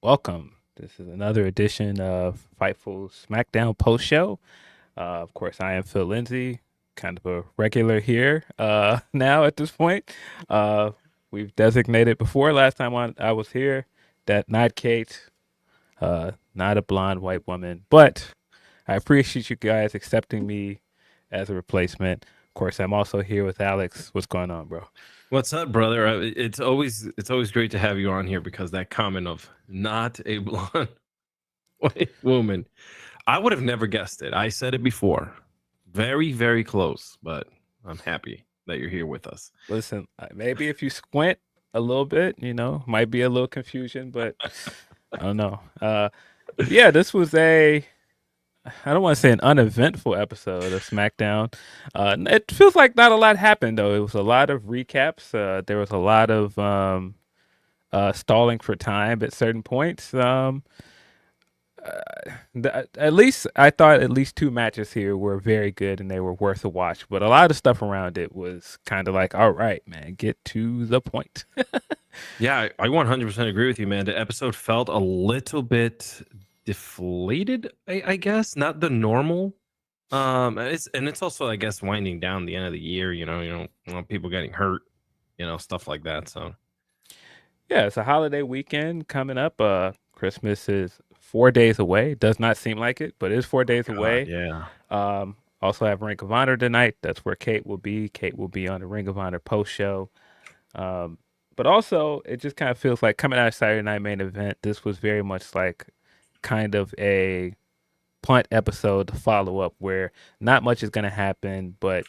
welcome. This is another edition of Fightful Smackdown post show. Of course, I am Phil Lindsey, kind of a regular here now at this point. Uh, we've designated before last time I was here that not Kate, not a blonde white woman, but I appreciate you guys accepting me as a replacement. Of course, I'm also here with Alex. What's going on, bro? What's up, brother? It's always great to have you on here because that comment of not a blonde white woman, I would have never guessed it. I said it before, very very close, but I'm happy that you're here with us. Listen, maybe if you squint a little bit, might be a little confusion, but I don't know. Yeah, this was I don't want to say an uneventful episode of SmackDown. It feels like not a lot happened though. It was a lot of recaps. There was a lot of stalling for time at certain points. At least I thought at least two matches here were very good and they were worth a watch. But a lot of stuff around it was kind of like, all right, man, get to the point. Yeah, I 100% agree with you, man. The episode felt a little bit deflated, I guess, not the normal. It's also, I guess, winding down the end of the year. You don't want people getting hurt, stuff like that. So Yeah, it's a holiday weekend coming up. Christmas is 4 days away. Does not seem like it, but it is 4 days God, away. yeah. Also have Ring of Honor tonight. That's where Kate will be. Kate will be on the Ring of Honor post show. Um, but also, it just kind of feels like coming out of Saturday Night Main Event. This was very much like kind of a punt episode to follow up, where not much is going to happen, but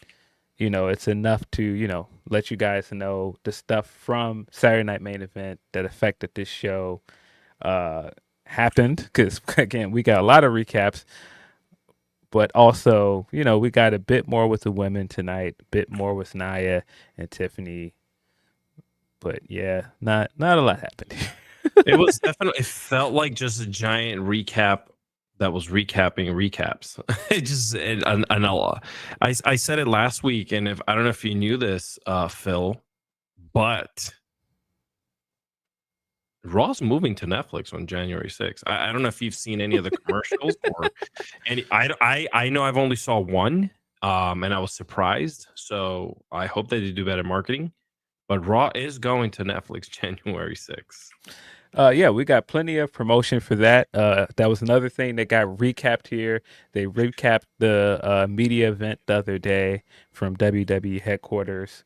it's enough to let you guys know the stuff from Saturday Night Main Event that affected this show happened. Because again, we got a lot of recaps, but also we got a bit more with the women tonight, a bit more with Naya and Tiffany. But yeah, not a lot happened. It was definitely, it felt like just a giant recap that was recapping recaps. It just, I said it last week, and if I don't know if you knew this, Phil, but Raw's moving to Netflix on January 6th. I don't know if you've seen any of the commercials or any. I know I've only saw one, and I was surprised. So I hope that they do better marketing. But Raw is going to Netflix January 6th. Yeah, we got plenty of promotion for that. That was another thing that got recapped here. They recapped the media event the other day from WWE headquarters.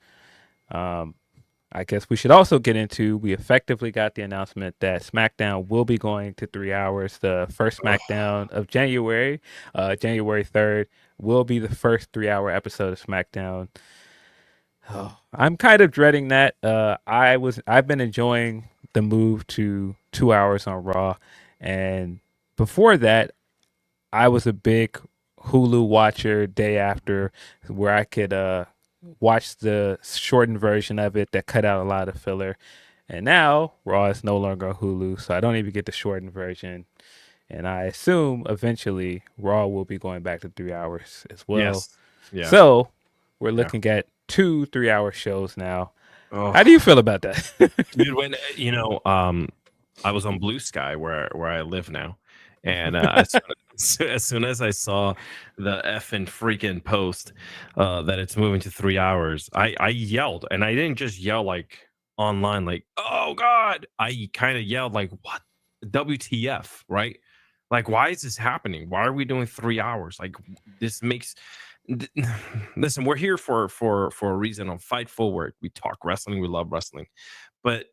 I guess we should also get into, we effectively got the announcement that SmackDown will be going to 3 hours. The first SmackDown of January, January 3rd, will be the first 3 hour episode of SmackDown. Oh, I'm kind of dreading that. I've been enjoying the move to 2 hours on Raw, and before that, I was a big Hulu watcher day after, where I could watch the shortened version of it that cut out a lot of filler. And now Raw is no longer on Hulu, so I don't even get the shortened version. And I assume eventually Raw will be going back to 3 hours as well. Yes. Yeah. So we're Yeah. looking at 2 3 hour shows now. Oh, How do you feel about that? dude, when I was on Blue Sky where I live now, and as soon as I saw the effing freaking post that it's moving to 3 hours, I yelled, and I didn't just yell like online, like "Oh God!" I kind of yelled like "What? WTF?" Right? Like, why is this happening? Why are we doing 3 hours? Like, this makes. Listen, we're here for a reason. On Fight Forward, we talk wrestling. We love wrestling, but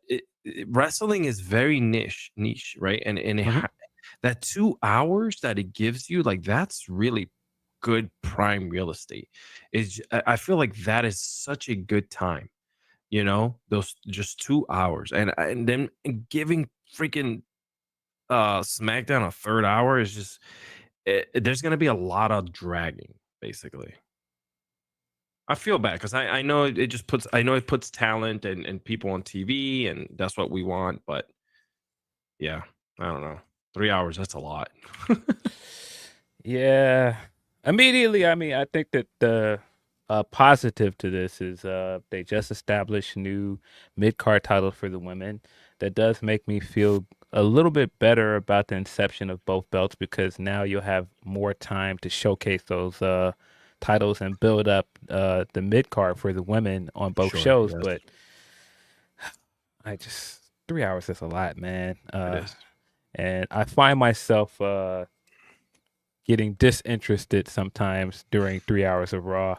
wrestling is very niche, right? And Mhm. that 2 hours that it gives you, like, that's really good prime real estate. I feel like that is such a good time, those just 2 hours, and then giving freaking SmackDown a third hour is just, there's gonna be a lot of dragging, basically. I feel bad because I know it just puts, I know it puts talent and people on TV, and that's what we want. But yeah, I don't know. 3 hours, that's a lot. Yeah. Immediately, I mean, I think that the positive to this is they just established new mid card title for the women. That does make me feel a little bit better about the inception of both belts because now you'll have more time to showcase those titles and build up the mid card for the women on both Sure. shows. Yes, But I just 3 hours is a lot, man. it is. And I find myself getting disinterested sometimes during 3 hours of Raw.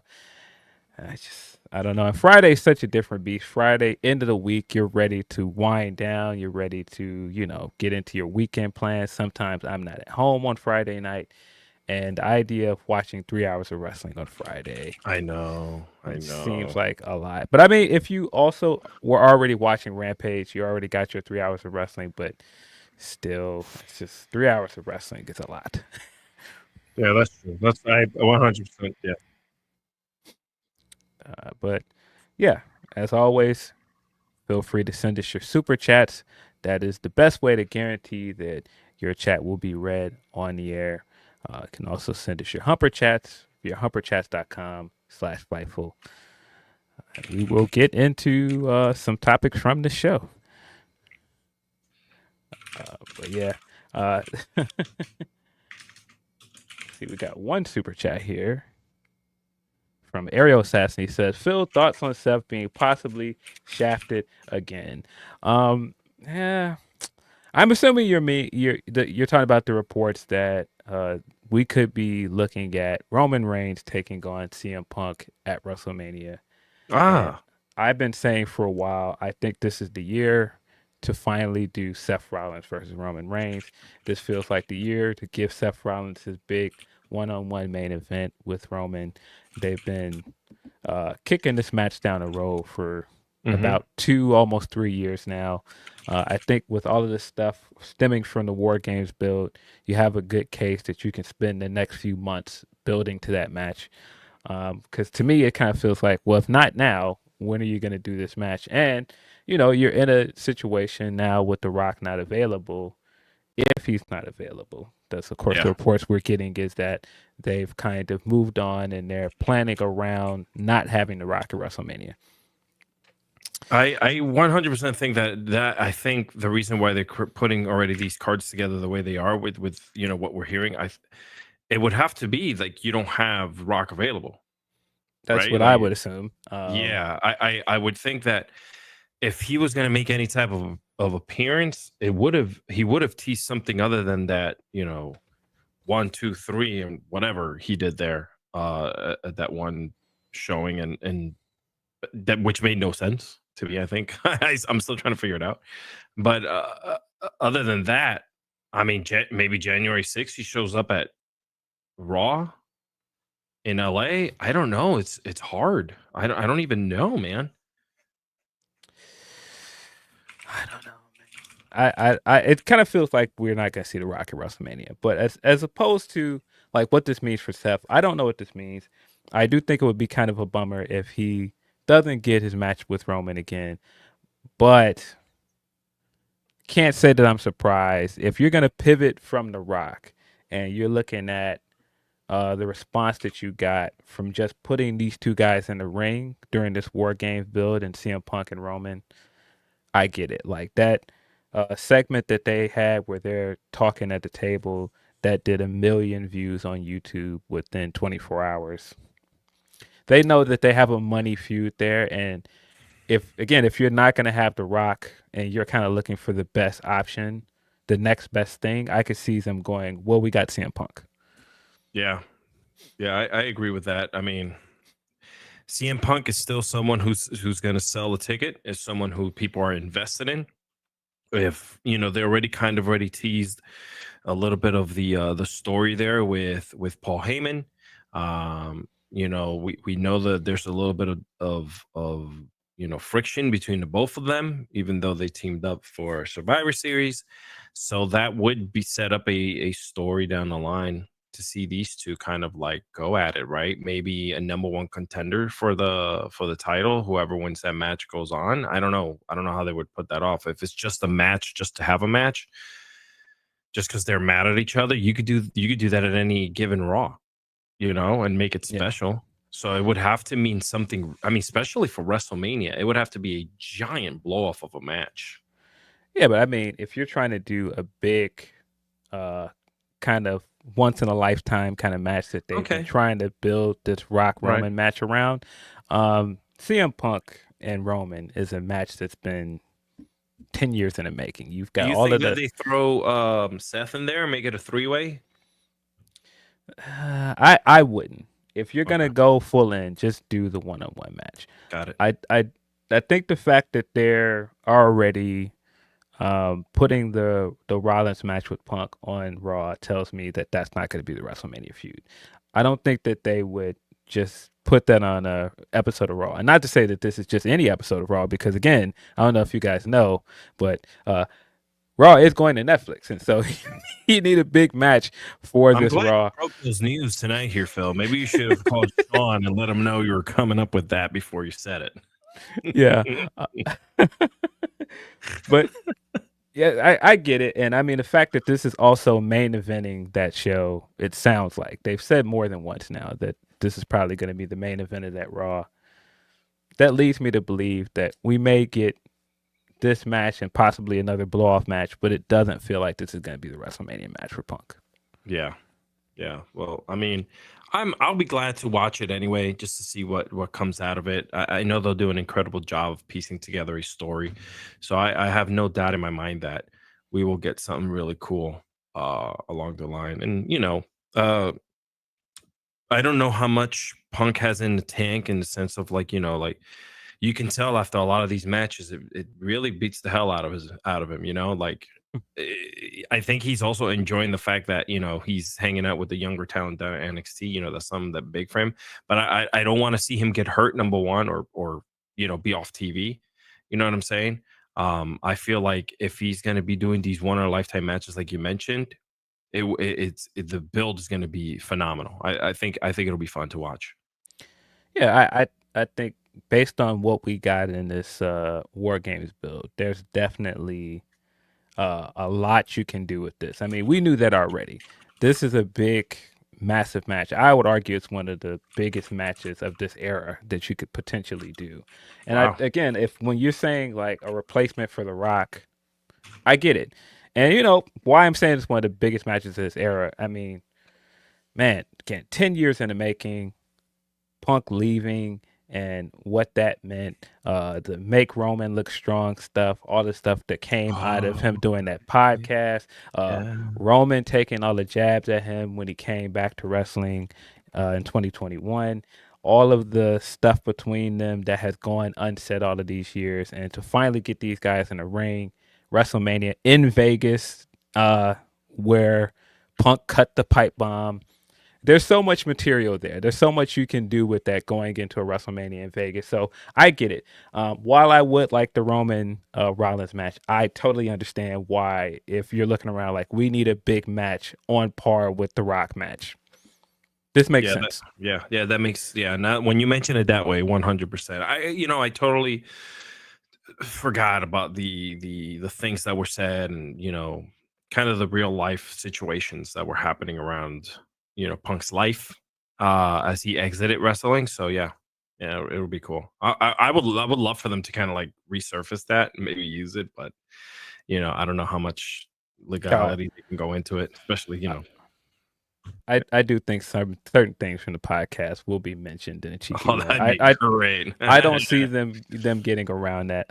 I don't know. And Friday's such a different beast. Friday, end of the week, you're ready to wind down. You're ready to, get into your weekend plans. Sometimes I'm not at home on Friday night. And the idea of watching 3 hours of wrestling on Friday, I know. it seems like a lot. But I mean, if you also were already watching Rampage, you already got your 3 hours of wrestling, but still, it's just 3 hours of wrestling is a lot. Yeah, that's true. That's I 100%. Yeah. But yeah, as always, feel free to send us your super chats. That is the best way to guarantee that your chat will be read on the air. You can also send us your humper chats via humperchats.com/Fightful. We will get into some topics from the show. But yeah, see, we got one super chat here from Ariel Assassin. He says, Phil, thoughts on Seth being possibly shafted again? Yeah, I'm assuming you're talking about the reports that we could be looking at Roman Reigns taking on CM Punk at WrestleMania. And Ah, I've been saying for a while, I think this is the year to finally do Seth Rollins versus Roman Reigns. This feels like the year to give Seth Rollins his big one-on-one main event with Roman. They've been kicking this match down the road for about 2, almost 3 years now. I think with all of this stuff stemming from the War Games build, you have a good case that you can spend the next few months building to that match. Because to me, it kind of feels like, well, if not now, when are you going to do this match? And, you're in a situation now with The Rock not available. If he's not available, that's of course the yeah. reports we're getting is that they've kind of moved on and they're planning around not having The Rock at WrestleMania. I 100% think that I think the reason why they're putting already these cards together the way they are with what we're hearing, it would have to be like you don't have Rock available, That's right? what I Like, would assume. yeah, I would think that if he was going to make any type of appearance, he would have teased something other than that, 1, 2, 3, and whatever he did there at that one showing, and that which made no sense to me. I think I'm still trying to figure it out. But other than that, I mean, maybe January 6th he shows up at Raw in LA. I don't know. It's hard. I don't even know, man. I don't know. It kind of feels like we're not going to see The Rock at WrestleMania. But as opposed to like what this means for Seth, I don't know what this means. I do think it would be kind of a bummer if he doesn't get his match with Roman again. But can't say that I'm surprised. If you're going to pivot from The Rock and you're looking at the response that you got from just putting these two guys in the ring during this War Games build and CM Punk and Roman, I get it. Like that segment that they had where they're talking at the table that did 1 million views on YouTube within 24 hours. They know that they have a money feud there, and if you're not going to have The Rock and you're kind of looking for the best option, the next best thing, I could see them going, well, we got CM Punk. Yeah, yeah, I agree with that. I mean, CM Punk is still someone who's going to sell a ticket. Is someone who people are invested in. If they already teased a little bit of the story there with Paul Heyman. We know that there's a little bit of friction between the both of them, even though they teamed up for Survivor Series. So that would be set up a story down the line to see these two kind of like go at it, right? Maybe a number one contender for the title. Whoever wins that match goes on. I don't know. I don't know how they would put that off. If it's just a match, just to have a match, just because they're mad at each other, you could do that at any given Raw, and make it special. Yeah. So it would have to mean something. I mean, especially for WrestleMania, it would have to be a giant blow off of a match. Yeah, but I mean, if you're trying to do a big, uh, kind of once in a lifetime kind of match that they've been Okay, trying to build this Rock right. Roman match around, CM Punk and Roman is a match that's been 10 years in the making. You've Do got you all think of that the. they throw Seth in there and make it a three-way? I wouldn't. If you're gonna Okay, go full in, just do the one-on-one match. got it. I think the fact that they're already putting the Rollins match with Punk on Raw tells me that that's not going to be the WrestleMania feud. I don't think that they would just put that on a episode of Raw. And not to say that this is just any episode of Raw, because again, I don't know if you guys know, but Raw is going to Netflix, and so you need a big match for I'm this glad you Raw. broke those news tonight here, Phil. Maybe you should have called Sean and let him know you were coming up with that before you said Yeah, it. uh, but yeah, I get it. And I mean, the fact that this is also main eventing that show, it sounds like they've said more than once now that this is probably going to be the main event of that Raw. That leads me to believe that we may get this match and possibly another blow off match, but it doesn't feel like this is going to be the WrestleMania match for Punk. Yeah. Yeah. Well, I mean, I'll be glad to watch it anyway, just to see what comes out of it. I know they'll do an incredible job of piecing together a story. So I have no doubt in my mind that we will get something really cool along the line. And uh I don't know how much Punk has in the tank in the sense of like, like you can tell after a lot of these matches, it really beats the hell out of him. Like I think he's also enjoying the fact that he's hanging out with the younger talent down at NXT. That's something that big for him. But I don't want to see him get hurt. Number one, or be off TV. You know what I'm saying? I feel like if he's going to be doing these one or lifetime matches, like you mentioned, the build is going to be phenomenal. I think it'll be fun to watch. Yeah, I think based on what we got in this War Games build, there's definitely a lot you can do with this. I mean, we knew that already. This is a big, massive match. I would argue it's one of the biggest matches of this era that you could potentially do. And Wow. again, if when you're saying like a replacement for The Rock, I get it. And why I'm saying it's one of the biggest matches of this era. I mean, man, again, 10 years in the making. Punk leaving and what that meant, the make Roman look strong stuff, all the stuff that came out of him Oh, doing that podcast, yeah. Roman taking all the jabs at him when he came back to wrestling in 2021, all of the stuff between them that has gone unsaid all of these years, and to finally get these guys in a ring, WrestleMania in Vegas, where Punk cut the pipe bomb. There's so much material there. There's so much you can do with that going into a WrestleMania in Vegas. So I get it. While I would like the Roman Rollins match, I totally understand why, if you're looking around like we need a big match on par with the Rock match. This makes Yeah, sense. that makes not when you mention it that way, 100%. I totally forgot about the things that were said and kind of the real life situations that were happening around Punk's life as he exited wrestling. So yeah, it would be cool. I would love for them to kind of like resurface that and maybe use it, but I don't know how much Uh, legality they can go into it, especially I do think some certain things from the podcast will be mentioned in a cheeky oh, way. that'd be great. I don't see them getting around that.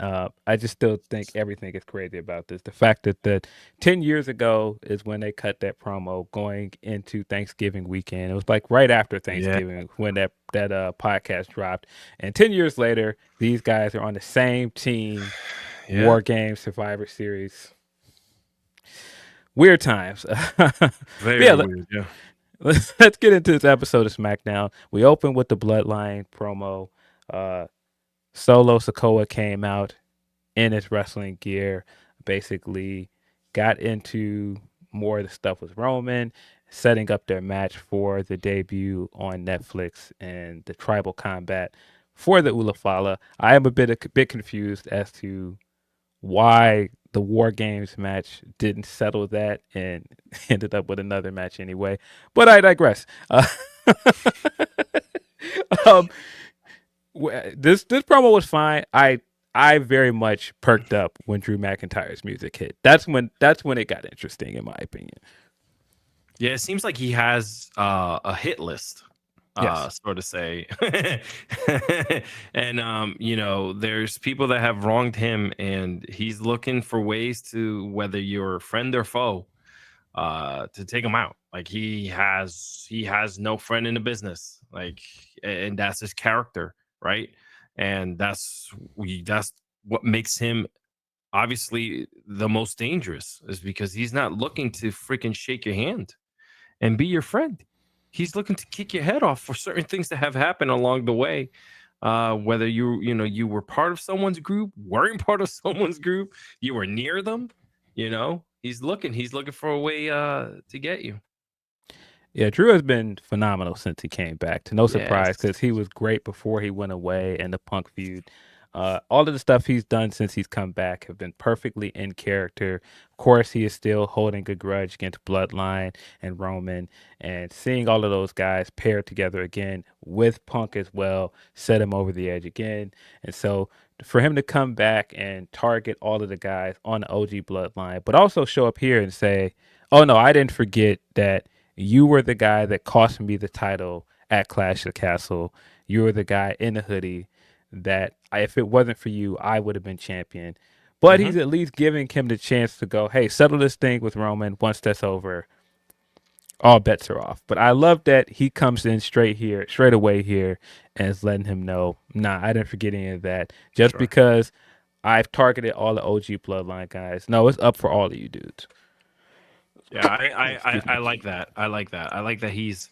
I just still think everything is crazy about this. The fact that 10 years ago is when they cut that promo going into Thanksgiving weekend. It was like right after Yeah, Thanksgiving when that podcast dropped, and 10 years later, these guys are on the same team. yeah, War Games, Survivor Series. Weird times. But very yeah, weird. Yeah. let's get into this episode of SmackDown. We open with the Bloodline promo. Uh, Solo Sikoa came out in his wrestling gear, basically got into more of the stuff with Roman, setting up their match for the debut on Netflix and the tribal combat for the Ulafala. I am a bit confused as to why the War Games match didn't settle that and ended up with another match anyway. But I digress. Um, this promo was fine. I very much perked up when Drew McIntyre's music hit. That's when it got interesting, in my opinion. Yeah, it seems like he has a hit list, Yes. so to say. And there's people that have wronged him, and he's looking for ways to, whether you're friend or foe, to take him out. Like he has no friend in the business. Like, and that's his character, right? And that's what makes him obviously the most dangerous, is because he's not looking to freaking shake your hand and be your friend. He's looking to kick your head off for certain things that have happened along the way. Whether you were part of someone's group, weren't part of someone's group, you were near them, he's looking for a way to get you. Yeah, Drew has been phenomenal since he came back. To no surprise, Yes. because he was great before he went away and the Punk feud. All of the stuff he's done since he's come back have been perfectly in character. Of course, he is still holding a grudge against Bloodline and Roman, and seeing all of those guys paired together again with Punk as well set him over the edge again. And so, for him to come back and target all of the guys on the OG Bloodline, but also show up here and say, "Oh no, I didn't forget that." You were the guy that cost me the title at Clash of the Castle. You were the guy in the hoodie that if it wasn't for you, I would have been champion. But Hmm. he's at least giving him the chance to go, hey, settle this thing with Roman. Once that's over, all bets are off. But I love that he comes in straight away here, and is letting him know, nah, I didn't forget any of that. Just Sure. because I've targeted all the OG Bloodline guys. No, it's up for all of you dudes. Yeah, I, I I Excuse I me. like that. I like that. I like that he's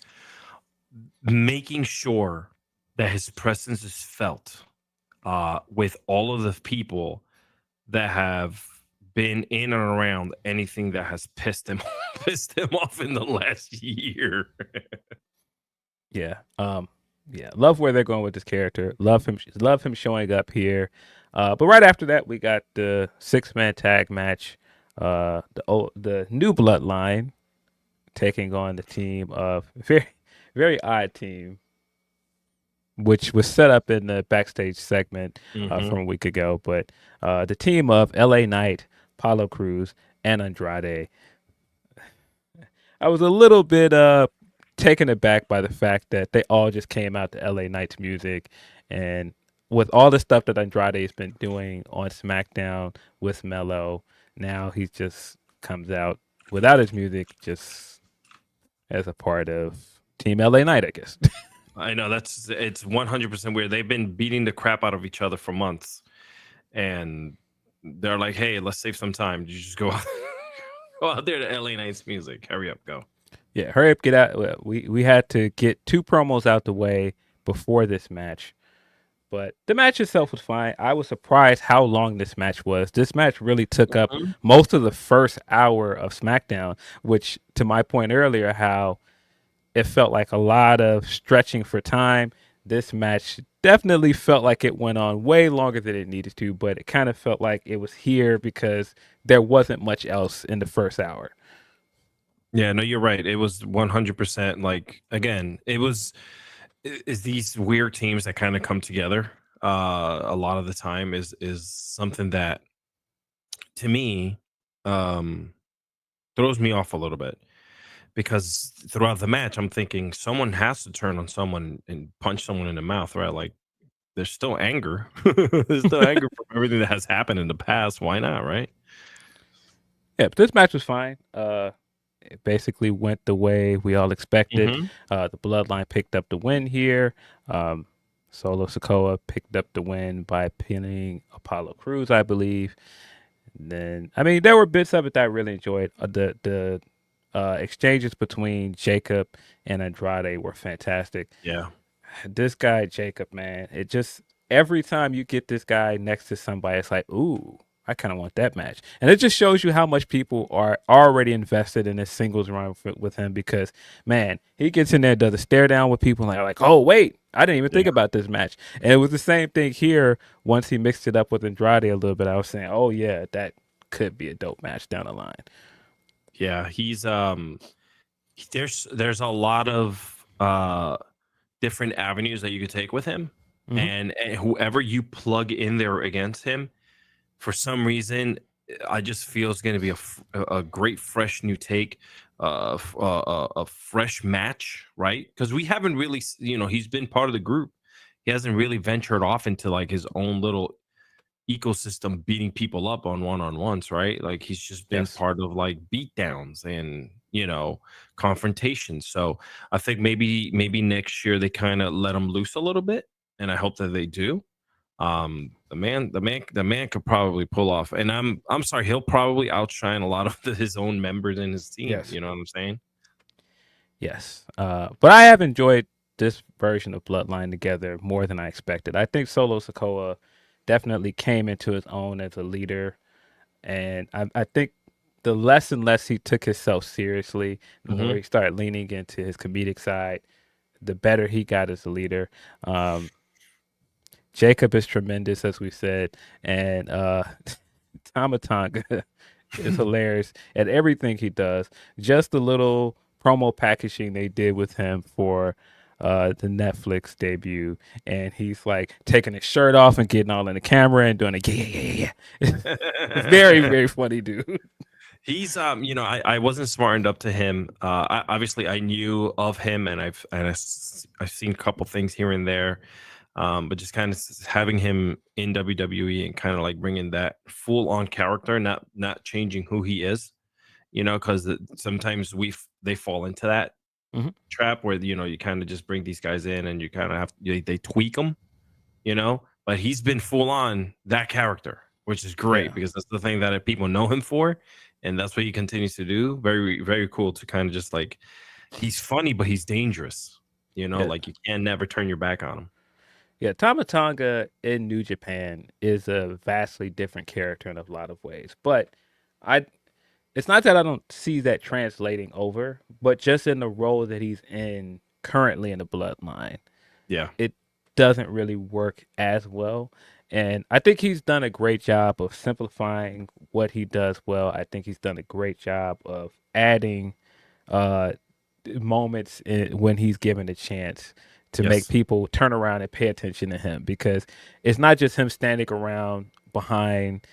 making sure that his presence is felt with all of the people that have been in and around anything that has pissed him pissed him off in the last year. Yeah. Yeah. Love where they're going with this character. Love him. Love him showing up here. But right after that, we got the 6-man tag match. The new Bloodline taking on the team of very odd team, which was set up in the backstage segment Hmm. from a week ago. But the team of LA Knight, Apollo Crews, and Andrade. I was a little bit taken aback by the fact that they all just came out to LA Knight's music, and with all the stuff that Andrade's been doing on SmackDown with Melo, now he just comes out without his music, just as a part of Team LA Knight, I guess. I know it's 100% weird. They've been beating the crap out of each other for months, and they're like, "Hey, let's save some time. You just go out, go out there to LA Knight's music. Hurry up, go." Yeah, hurry up, get out. We had to get 2 promos out the way before this match. But the match itself was fine. I was surprised how long this match was. This match really took up Mhm. most of the first hour of SmackDown, which, to my point earlier, how it felt like a lot of stretching for time. This match definitely felt like it went on way longer than it needed to, but it kind of felt like it was here because there wasn't much else in the first hour. Yeah, no, you're right. It was 100% like, again, it was is these weird teams that kind of come together a lot of the time is something that, to me, um throws me off a little bit, because throughout the match I'm thinking someone has to turn on someone and punch someone in the mouth, right? Like, there's still anger. There's still anger from everything that has happened in the past. Why not, right? Yeah, but this match was fine. It basically went the way we all expected. Hmm. The Bloodline picked up the win here. Um, Solo Sikoa picked up the win by pinning Apollo Crews, I believe. And then, I mean, there were bits of it that I really enjoyed. The exchanges between Jacob and Andrade were fantastic. Yeah. This guy Jacob, man, it just every time you get this guy next to somebody, it's like, ooh, I kind of want that match, and it just shows you how much people are already invested in this singles run with him. Because man, he gets in there, does a stare down with people, and they're like, oh wait, I didn't even Yeah. think about this match, and it was the same thing here. Once he mixed it up with Andrade a little bit, I was saying, oh yeah, that could be a dope match down the line. Yeah, he's there's a lot of different avenues that you could take with him. Mm-hmm. and whoever you plug in there against him, for some reason, I just feel it's going to be a great fresh new take, a fresh match, right? Because we haven't really, he's been part of the group. He hasn't really ventured off into like his own little ecosystem, beating people up on one-on-ones, right? Like he's just been Yes. part of like beatdowns and confrontations. So I think maybe next year they kind of let him loose a little bit, and I hope that they do. The man could probably pull off, and I'm sorry, he'll probably outshine a lot of his own members in his team. Yes. You know what I'm saying? Yes. But I have enjoyed this version of Bloodline together more than I expected. I think Solo Sikoa definitely came into his own as a leader, and I think the less and less he took himself seriously, the more Hmm. he started leaning into his comedic side, the better he got as a leader. Um, Jacob is tremendous, as we said, and Tama Tonga is hilarious at everything he does. Just the little promo packaging they did with him for the Netflix debut, and he's like taking his shirt off and getting all in the camera and doing a yeah. Very, very funny dude. He's I wasn't smartened up to him. Obviously I knew of him, and I've seen a couple things here and there. But just kind of having him in WWE and kind of like bringing that full on character, not changing who he is, because sometimes they fall into that Hmm. trap where you kind of just bring these guys in and you kind of they tweak them, But he's been full on that character, which is great Yeah, because that's the thing that people know him for, and that's what he continues to do. Very, very cool to kind of just like he's funny, but he's dangerous. yeah, Like you can never turn your back on him. yeah. Tama Tonga in New Japan is a vastly different character in a lot of ways, but I it's not that I don't see that translating over, but just in the role that he's in currently in the Bloodline, Yeah. it doesn't really work as well. And I think he's done a great job of simplifying what he does well. I think he's done a great job of adding uh, moments when he's given a chance to make Yes. people turn around and pay attention to him, because it's not just him standing around behind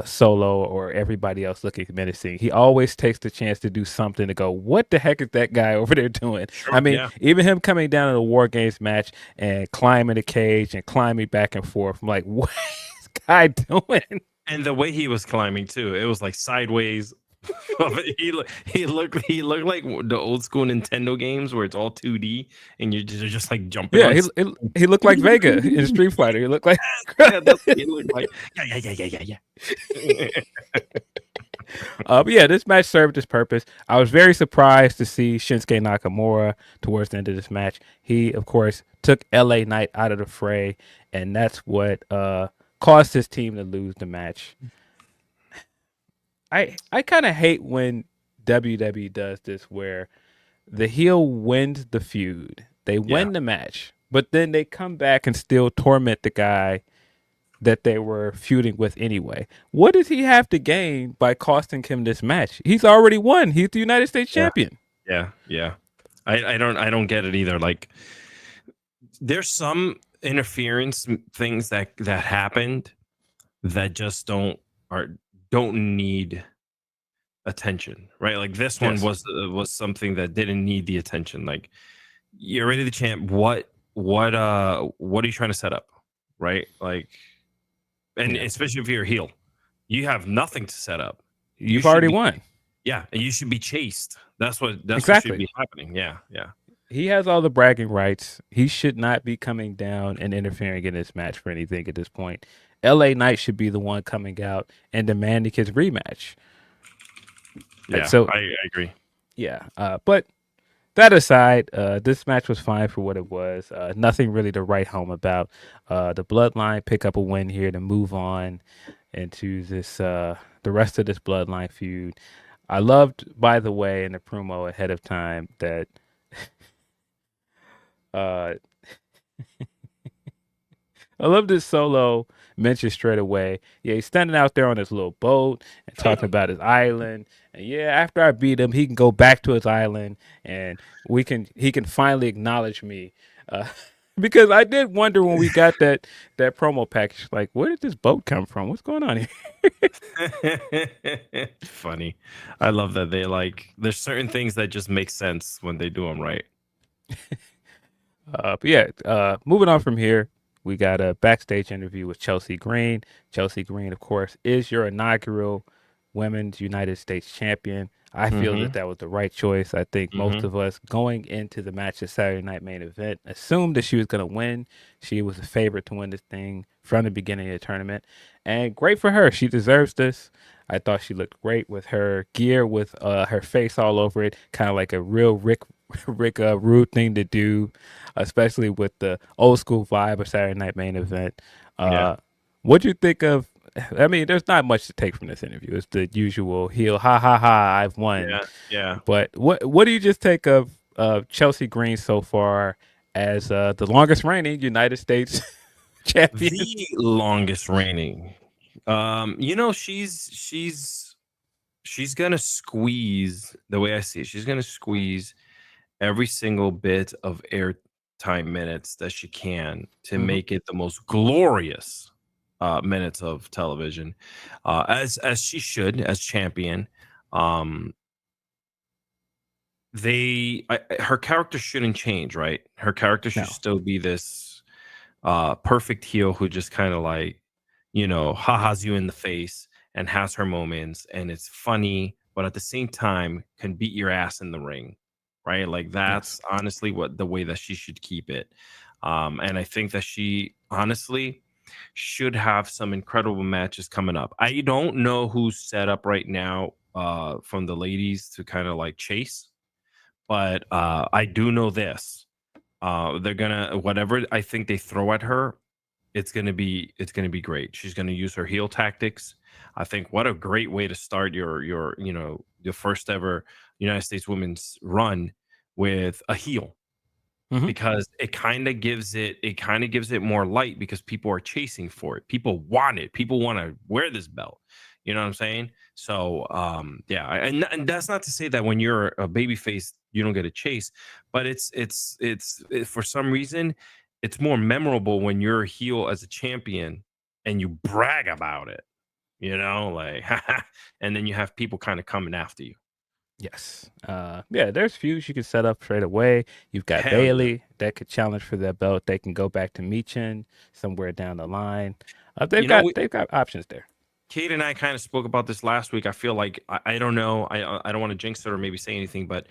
Solo or everybody else looking menacing. He always takes the chance to do something to go, what the heck is that guy over there doing? I Sure. mean, Yeah. even him coming down in a War Games match and climbing the cage and climbing back and forth. I'm like, what is this guy doing? And the way he was climbing too, it was like sideways. He looked like the old school Nintendo games where it's all 2D and you're just like jumping Yeah, on. he looked like Vega in Street Fighter. He looked like Yeah, that's what he looked like. Yeah. But yeah, this match served its purpose. I was very surprised to see Shinsuke Nakamura towards the end of this match. He, of course, took LA Knight out of the fray, and that's what caused his team to lose the match. I kind of hate when WWE does this, where the heel wins the feud, they Yeah. win the match, but then they come back and still torment the guy that they were feuding with anyway. What does he have to gain by costing him this match? He's already won. He's the United States Yeah. champion. Yeah. I don't get it either. Like there's some interference things that happened that just don't need attention, right? Like this one Yes. was something that didn't need the attention. Like you're already the champ. What are you trying to set up, right? Like, and Yeah. especially if you're a heel, you have nothing to set up. You You've should already be, won. yeah, and you should be chased. That's what should Exactly. be happening. Yeah. He has all the bragging rights. He should not be coming down and interfering in this match for anything at this point. LA Knight should be the one coming out and demanding his rematch. Yeah, So I agree. yeah, but that aside, this match was fine for what it was. Nothing really to write home about. The Bloodline pick up a win here to move on into this the rest of this Bloodline feud. I loved, by the way, in the promo ahead of time that uh, I love this Solo mentioned straight away. Yeah, he's standing out there on his little boat and talking about his island. And yeah, after I beat him, he can go back to his island and he can finally acknowledge me. Uh, Because I did wonder when we got that promo package, like, where did this boat come from? What's going on here? Funny. I love that they like. There's certain things that just make sense when they do them right. But yeah, moving on from here, we got a backstage interview with Chelsea Green. Chelsea Green, of course, is your inaugural Women's United States Champion. I feel Mm-hmm. that was the right choice. I think most Mm-hmm. of us going into the match at Saturday Night Main Event assumed that she was going to win. She was a favorite to win this thing from the beginning of the tournament. And great for her. She deserves this. I thought she looked great with her gear, with her face all over it, kind of like a real Rick Rude thing to do, especially with the old school vibe of Saturday Night Main Event. Yeah. What do you think of? I mean, there's not much to take from this interview. It's the usual heel, ha ha ha, I've won. Yeah. Yeah. But what do you just take of Chelsea Green so far as the longest reigning United States champion? The longest reigning. She's gonna squeeze the way I see it. She's gonna squeeze every single bit of airtime minutes that she can to Mm-hmm. make it the most glorious minutes of television, as she should as champion. Um, her character shouldn't change, right? Her character should No. still be this perfect heel who just kind of like, ha-has you in the face and has her moments and it's funny, but at the same time can beat your ass in the ring, right? Like Yes. that's honestly what the way that she should keep it. And I think that she honestly should have some incredible matches coming up. I don't know who's set up right now from the ladies to kind of like chase, but I do know this. They're gonna whatever I think they throw at her, it's gonna be great. She's gonna use her heel tactics. I think what a great way to start your first ever United States women's run with a heel, Mm-hmm. because it kind of gives it more light because people are chasing for it. People want it. People want to wear this belt. You know what I'm saying? So yeah, and that's not to say that when you're a baby face you don't get a chase, but for some reason it's more memorable when you're a heel as a champion and you brag about it, like and then you have people kind of coming after you. Yes. Yeah, there's feuds you can set up straight away. You've got Hell yeah. Bailey that could challenge for that belt. They can go back to Michin somewhere down the line. They've You know, got options there. Kate and I kind of spoke about this last week. I feel like I don't know. I don't want to jinx it or maybe say anything, but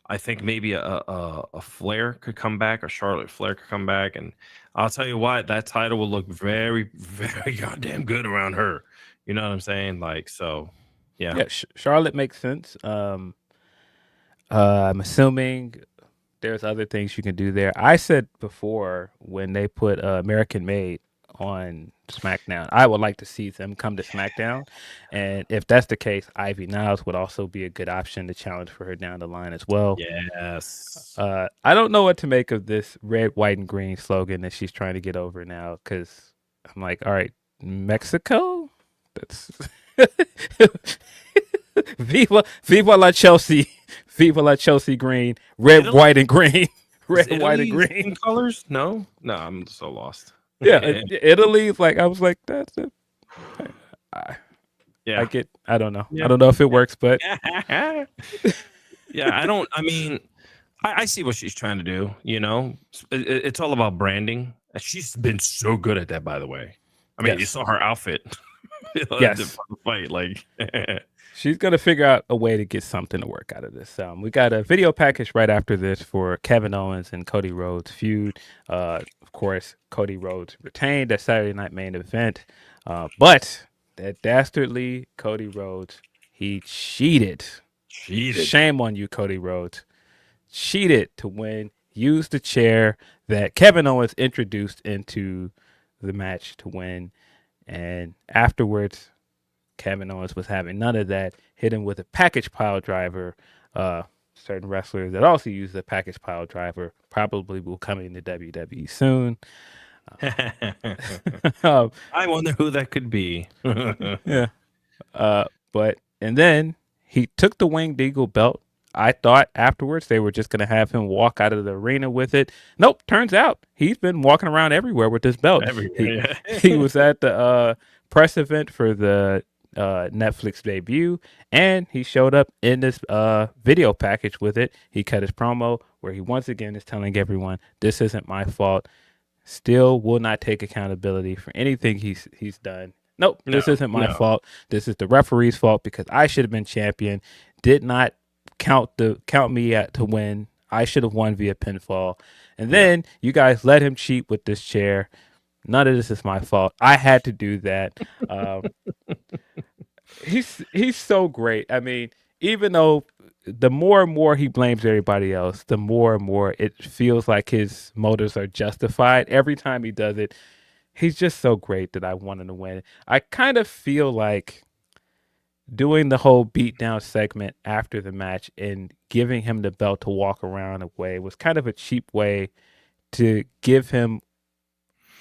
I think maybe a Flair could come back, or Charlotte Flair could come back, and I'll tell you what, that title will look very, very goddamn good around her. You know what I'm saying? Like, so, yeah, Yeah, Charlotte makes sense. I'm assuming there's other things you can do there. I said before when they put American Made on SmackDown, I would like to see them come to SmackDown, and if that's the case, Ivy Niles would also be a good option to challenge for her down the line as well. yes. I don't know what to make of this red, white, and green slogan that she's trying to get over now. Because I'm like, all right, Mexico. That's Viva la Chelsea, Viva la Chelsea Green, red, Italy white, and green, is red, white, and Italy green. in colors? No, no, I'm so lost. Yeah, Italy. Like I was like, that's it. I, I Yeah. get. I don't know. I Yeah. don't know if it works, but Yeah, I don't. I mean, I see what she's trying to do. It's all about branding. She's been so good at that, by the way. I mean, you yes, saw her outfit. yes. The fight, like, She's gonna figure out a way to get something to work out of this. We got a video package right after this for Kevin Owens and Cody Rhodes feud. Of course, Cody Rhodes retained that Saturday Night Main Event, but that dastardly Cody Rhodes, he cheated. cheated. Shame on you, Cody Rhodes. Cheated to win. Used the chair that Kevin Owens introduced into the match to win, and afterwards Kevin Owens was having none of that. Hit him with a package pile driver. Certain wrestlers that also use the package pile driver probably will come into WWE soon. um, I wonder who that could be. yeah. But and then he took the Winged Eagle belt I thought afterwards they were just going to have him walk out of the arena with it. Nope, turns out he's been walking around everywhere with this belt. He Everywhere, he yeah. was at the press event for the Netflix debut, and he showed up in this video package with it. He cut his promo where he once again is telling everyone, "This isn't my fault. Still will not take accountability for anything he's done. Nope, No, this isn't my no. fault. This is the referee's fault because I should have been champion. Did not count me at to win. I should have won via pinfall. And Yeah. then you guys let him cheat with this chair. None of this is my fault. I had to do that. Um, he's so great. I mean, even though the more and more he blames everybody else, the more and more it feels like his motives are justified. Every time he does it, he's just so great that I want him to win. I kind of feel like doing the whole beatdown segment after the match and giving him the belt to walk around away was kind of a cheap way to give him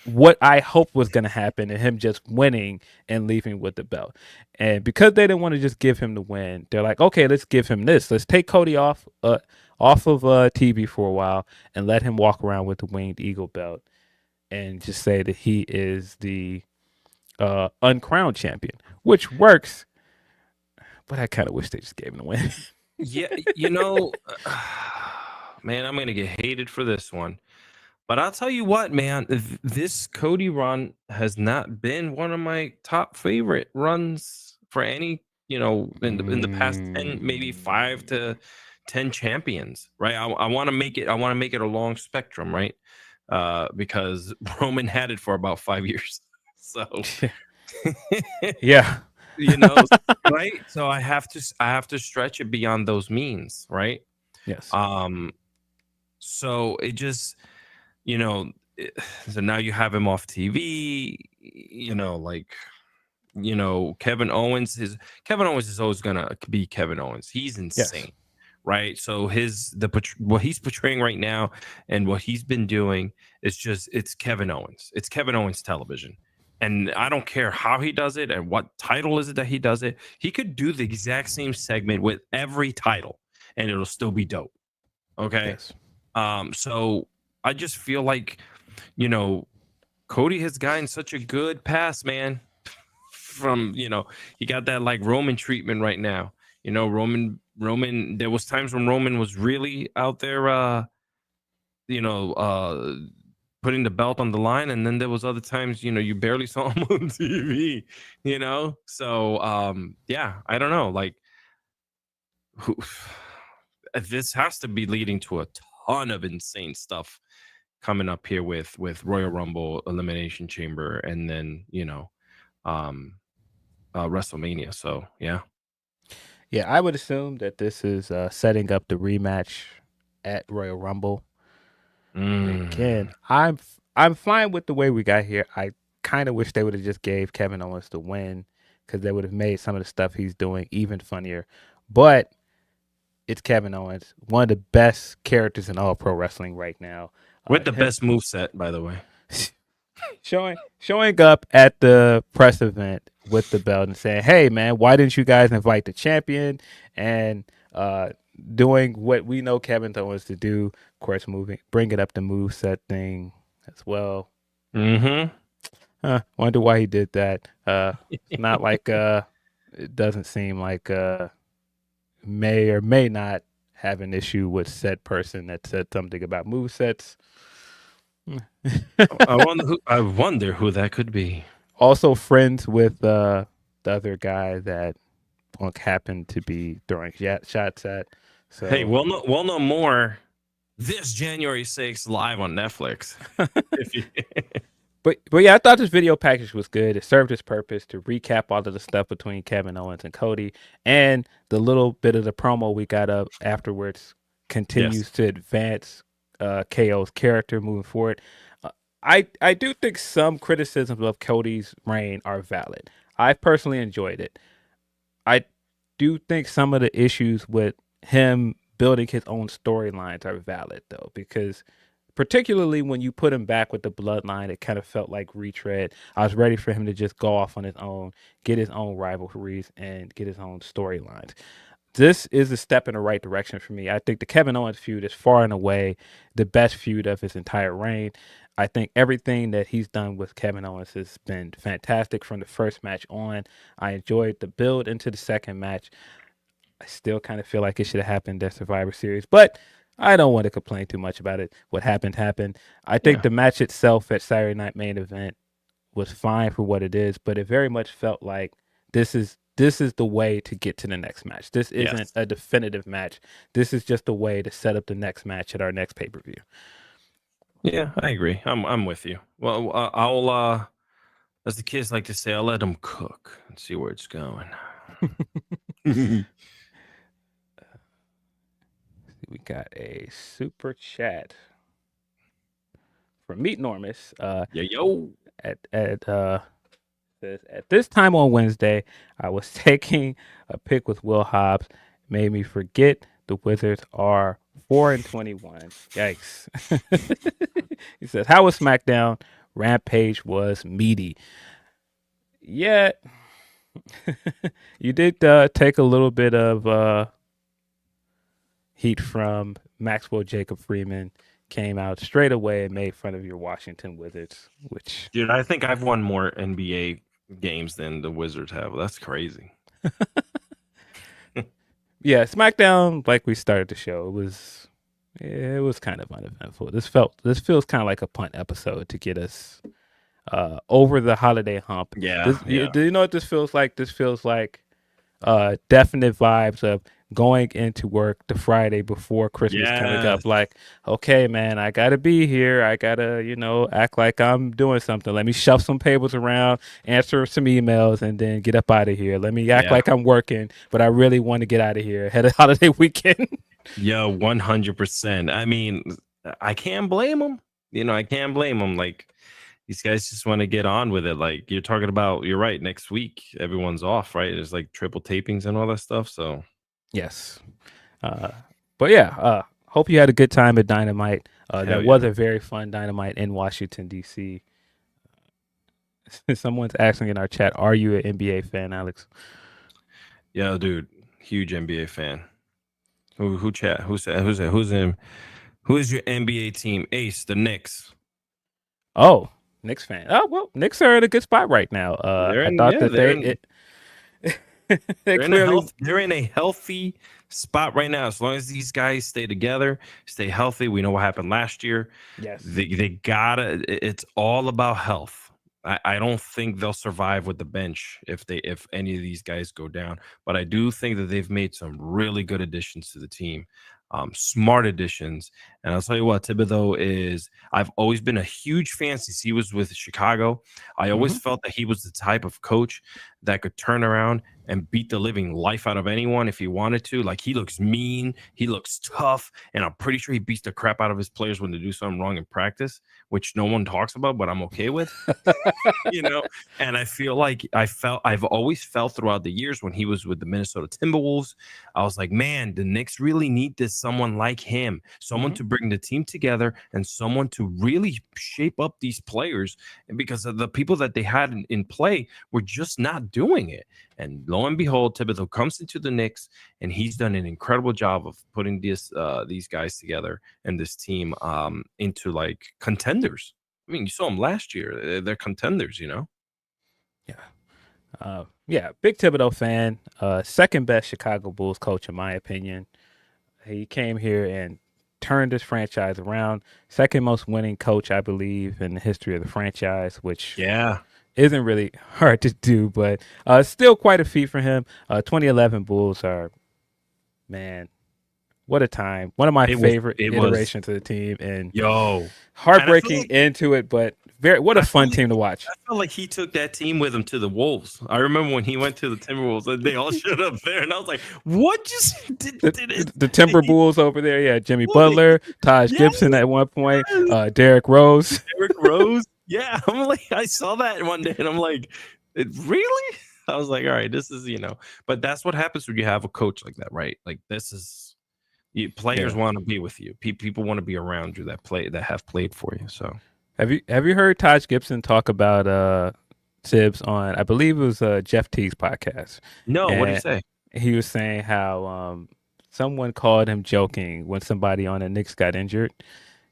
what I hoped was going to happen and him just winning and leaving with the belt. And because they didn't want to just give him the win, they're like, okay, let's give him this. Let's take Cody off of TV for a while and let him walk around with the Winged Eagle belt and just say that he is the uncrowned champion, which works. But I kind of wish they just gave him the win. Yeah, man, I'm gonna get hated for this one. But I'll tell you what, man, this Cody run has not been one of my top favorite runs for any, in the past 10, maybe 5 to 10 champions, right? I want to make it a long spectrum, right? Because Roman had it for about 5 years. So Yeah. right? So I have to stretch it beyond those means, right? Yes. So it just so now you have him off TV, Kevin Owens is always gonna be Kevin Owens. He's insane. Yes. Right. So what he's portraying right now and what he's been doing is it's Kevin Owens. It's Kevin Owens television. And I don't care how he does it and what title is it that he does it. He could do the exact same segment with every title and it'll still be dope. Okay. Yes. So I just feel like, Cody has gotten such a good pass, man. From, he got that like Roman treatment right now. Roman, there was times when Roman was really out there, putting the belt on the line. And then there was other times, you barely saw him on TV, So, yeah, I don't know. Like, this has to be leading to a ton of insane stuff coming up here with Royal Rumble, Elimination Chamber, and then WrestleMania. So yeah, I would assume that this is setting up the rematch at Royal Rumble. Again, I'm fine with the way we got here. I kind of wish they would have just gave Kevin Owens the win because they would have made some of the stuff he's doing even funnier. But it's Kevin Owens, one of the best characters in all pro wrestling right now. With the best moveset, by the way. showing up at the press event with the belt and saying, "Hey, man, why didn't you guys invite the champion?" And doing what we know Kevin Owens to do, of course, bringing up the moveset thing as well. Wonder why he did that. It's not like it doesn't seem like may or may not have an issue with said person that said something about movesets. I wonder who that could be. Also friends with the other guy that Punk happened to be throwing shots at. So hey, we'll know more this January 6th live on Netflix. But yeah, I thought this video package was good. It served its purpose to recap all of the stuff between Kevin Owens and Cody, and the little bit of the promo we got up afterwards continues to advance KO's character moving forward. I do think some criticisms of Cody's reign are valid. I personally enjoyed it. I do think some of the issues with him building his own storylines are valid though, because particularly when you put him back with the Bloodline, it kind of felt like retread. I was ready for him to just go off on his own, get his own rivalries, and get his own storylines. this is a step in the right direction for me. I think the Kevin Owens feud is far and away the best feud of his entire reign. I think everything that he's done with Kevin Owens has been fantastic from the first match on. I enjoyed the build into the second match. I still kind of feel like it should have happened at Survivor Series, but I don't want to complain too much about it. What happened happened. I think Yeah. the match itself at Saturday Night Main Event was fine for what it is, but it very much felt like this is the way to get to the next match. This isn't Yes. a definitive match. This is just a way to set up the next match at our next pay-per-view. Yeah, I agree. I'm with you. Well, I'll as the kids like to say, I'll let them cook and see where it's going. We got a super chat from Meet Normus. Yeah, yo. Says, at this time on Wednesday, I was taking a pick with Will Hobbs. Made me forget the Wizards are 4-21. Yikes. He says, how was SmackDown? Rampage was meaty. Yeah, you did take a little bit of heat from Maxwell Jacob Freeman. Came out straight away and made fun of your Washington Wizards, which Dude, I think I've won more NBA games than the Wizards have. That's crazy. yeah, SmackDown, like we started the show, it was kind of uneventful. This feels kind of like a punt episode to get us over the holiday hump. Yeah, yeah. Do you know what this feels like? This feels like definite vibes of going into work the Friday before Christmas coming Yes. up. Like, okay, man, I gotta be here. I gotta, act like I'm doing something. Let me shove some papers around, answer some emails, and then get up out of here. Let me act Yeah. like I'm working, but I really want to get out of here ahead of holiday weekend. Yeah, 100%. I mean, I can't blame them. I can't blame them. Like, these guys just want to get on with it. Like, you're talking about, you're right. Next week, everyone's off, right? There's like triple tapings and all that stuff. So, Yes. But yeah, hope you had a good time at Dynamite. That was a very fun Dynamite in Washington, D.C. Someone's asking in our chat, are you an NBA fan, Alex? yeah, dude, huge NBA fan. Who chat? Who's in? Who is your NBA team? Ace, the Knicks. Oh, Knicks fan. Oh, well, Knicks are in a good spot right now. I thought that they're in a healthy spot right now. As long as these guys stay together, stay healthy. We know what happened last year. Yes. They gotta. It's all about health. I don't think they'll survive with the bench if any of these guys go down. But I do think that they've made some really good additions to the team. Smart additions. And I'll tell you what, Thibodeau I've always been a huge fan since he was with Chicago. I always felt that he was the type of coach that could turn around and beat the living life out of anyone if he wanted to. Like, he looks mean, he looks tough, and I'm pretty sure he beats the crap out of his players when they do something wrong in practice, which no one talks about, but I'm okay with. And I feel like I've always felt throughout the years when he was with the Minnesota Timberwolves, I was like, man, the Knicks really need someone like him, someone to bring the team together and someone to really shape up these players, because of the people that they had in play were just not doing it. And lo and behold, Thibodeau comes into the Knicks, and he's done an incredible job of putting these guys together and this team into like contenders. I mean, you saw them last year; they're contenders, Yeah, big Thibodeau fan. Second best Chicago Bulls coach in my opinion. He came here and turned this franchise around. Second most winning coach, I believe, in the history of the franchise, which isn't really hard to do, but still quite a feat for him. 2011 Bulls are, man, what a time. One of my favorite iterations of the team, and heartbreaking into it, but what a fun team to watch. I felt like he took that team with him to the Wolves. I remember when he went to the Timberwolves, and they all showed up there, and I was like, what just did the Timberwolves over there? Yeah, Jimmy Butler, Taj Gibson at one point, Derrick Rose. Yeah, I'm like, I saw that one day, and I'm like, really? I was like, all right, this is, but that's what happens when you have a coach like that, right? Like, this is, players want to be with you. People want to be around you that have played for you. So have you heard Taj Gibson talk about Tibbs on, I believe it was Jeff Teague's podcast? No, what did he say? he was saying how someone called him joking when somebody on the Knicks got injured.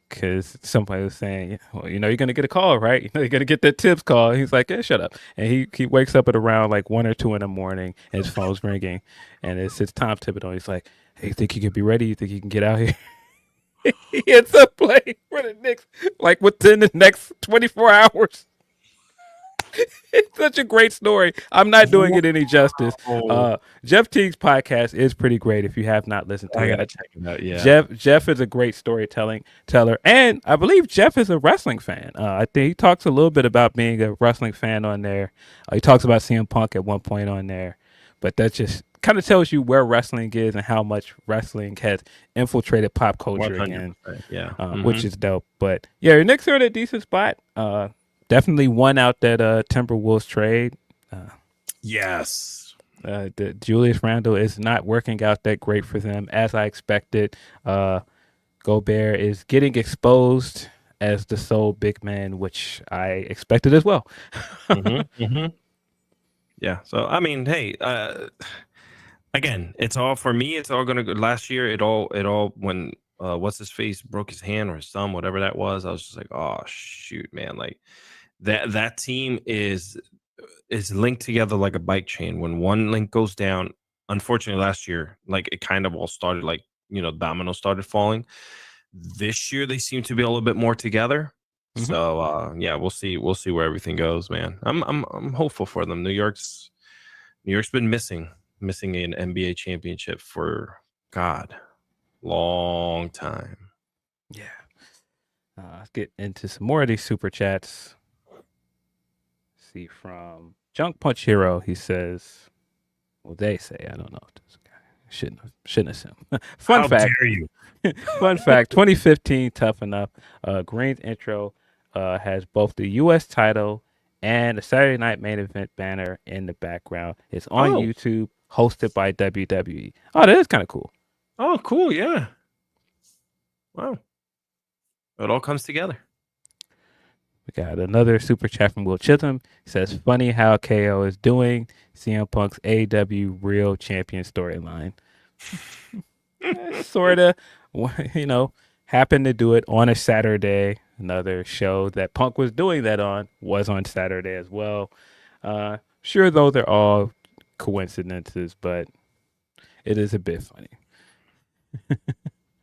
Because somebody was saying, well, you're going to get a call, right? You're going to get that tips call. He's like, yeah, shut up. And he wakes up at around like 1 or 2 in the morning and his phone's ringing. And it's his Tom Thibodeau. He's like, hey, you think you can be ready? You think you can get out here? He ends up playing for the Knicks like within the next 24 hours. It's such a great story. I'm not doing it any justice. Jeff Teague's podcast is pretty great if you have not listened to it. I gotta check it out. Yeah, Jeff is a great teller, and I believe Jeff is a wrestling fan. I think he talks a little bit about being a wrestling fan on there. He talks about CM Punk at one point on there, but that just kind of tells you where wrestling is and how much wrestling has infiltrated pop culture again. Yeah, which is dope. But yeah, your Knicks are in a decent spot. Definitely won out that Timberwolves trade. Yes. The Julius Randle is not working out that great for them, as I expected. Gobert is getting exposed as the sole big man, which I expected as well. Yeah. So I mean, hey, again, it's all for me. It's all gonna go. Last year, it all when what's his face broke his hand or his thumb, whatever that was. I was just like, oh shoot, man, like. That team is linked together like a bike chain. When one link goes down, unfortunately last year, like it kind of all started like, dominoes started falling. This year they seem to be a little bit more together. So yeah, we'll see where everything goes, man. I'm hopeful for them. New York's been missing an NBA championship for long time. Yeah. Let's get into some more of these super chats. See, from Junk Punch Hero, he says, well, they say, I don't know. This guy shouldn't assume. Fun How fact. Dare you? Fun fact, 2015 Tough Enough. Green's intro has both the U.S. title and the Saturday Night Main Event banner in the background. It's on YouTube, hosted by WWE. Oh, that is kind of cool. Oh, cool. Yeah. Wow. It all comes together. We got another super chat from Will Chisholm. He says, funny how KO is doing CM Punk's AEW Real Champion storyline. Sort of, happened to do it on a Saturday. Another show that Punk was doing that on was on Saturday as well. Sure, though, they're all coincidences, but it is a bit funny.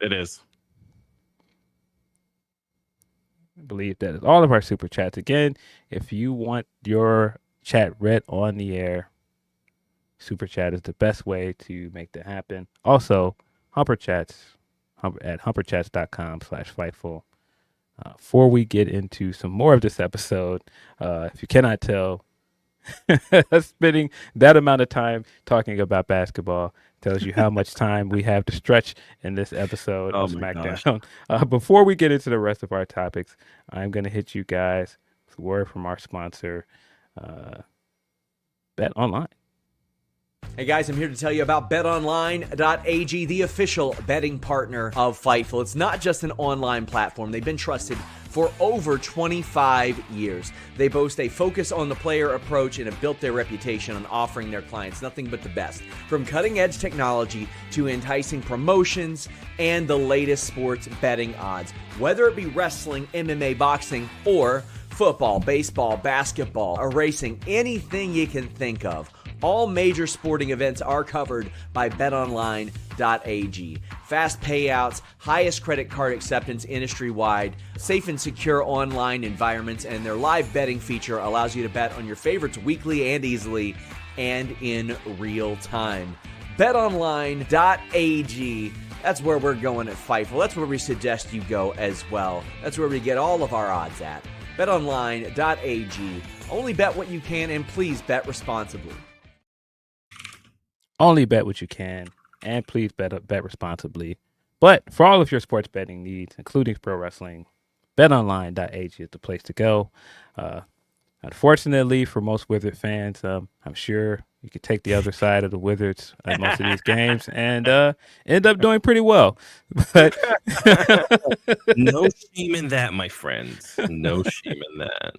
It is. I believe that is all of our super chats. Again, if you want your chat read on the air, super chat is the best way to make that happen. Also, Humper Chats at humperchats.com/Fightful. Before we get into some more of this episode, if you cannot tell, spending that amount of time talking about basketball tells you how much time we have to stretch in this episode of SmackDown. Before we get into the rest of our topics, I'm going to hit you guys with a word from our sponsor, Bet Online. Hey guys, I'm here to tell you about betonline.ag, the official betting partner of Fightful. It's not just an online platform. They've been trusted for over 25 years. They boast a focus on the player approach and have built their reputation on offering their clients nothing but the best. From cutting-edge technology to enticing promotions and the latest sports betting odds. Whether it be wrestling, MMA, boxing, or football, baseball, basketball, or racing, anything you can think of. All major sporting events are covered by betonline.ag. Fast payouts, highest credit card acceptance industry-wide, safe and secure online environments, and their live betting feature allows you to bet on your favorites weekly and easily and in real time. betonline.ag. That's where we're going at Fightful. That's where we suggest you go as well. That's where we get all of our odds at. betonline.ag. Only bet what you can, and please bet responsibly. Only bet what you can, and please bet responsibly. But for all of your sports betting needs, including pro wrestling, betonline.ag is the place to go. Unfortunately, for most Wizard fans, I'm sure you could take the other side of the Wizards at most of these games and end up doing pretty well. But no shame in that, my friends. No shame in that.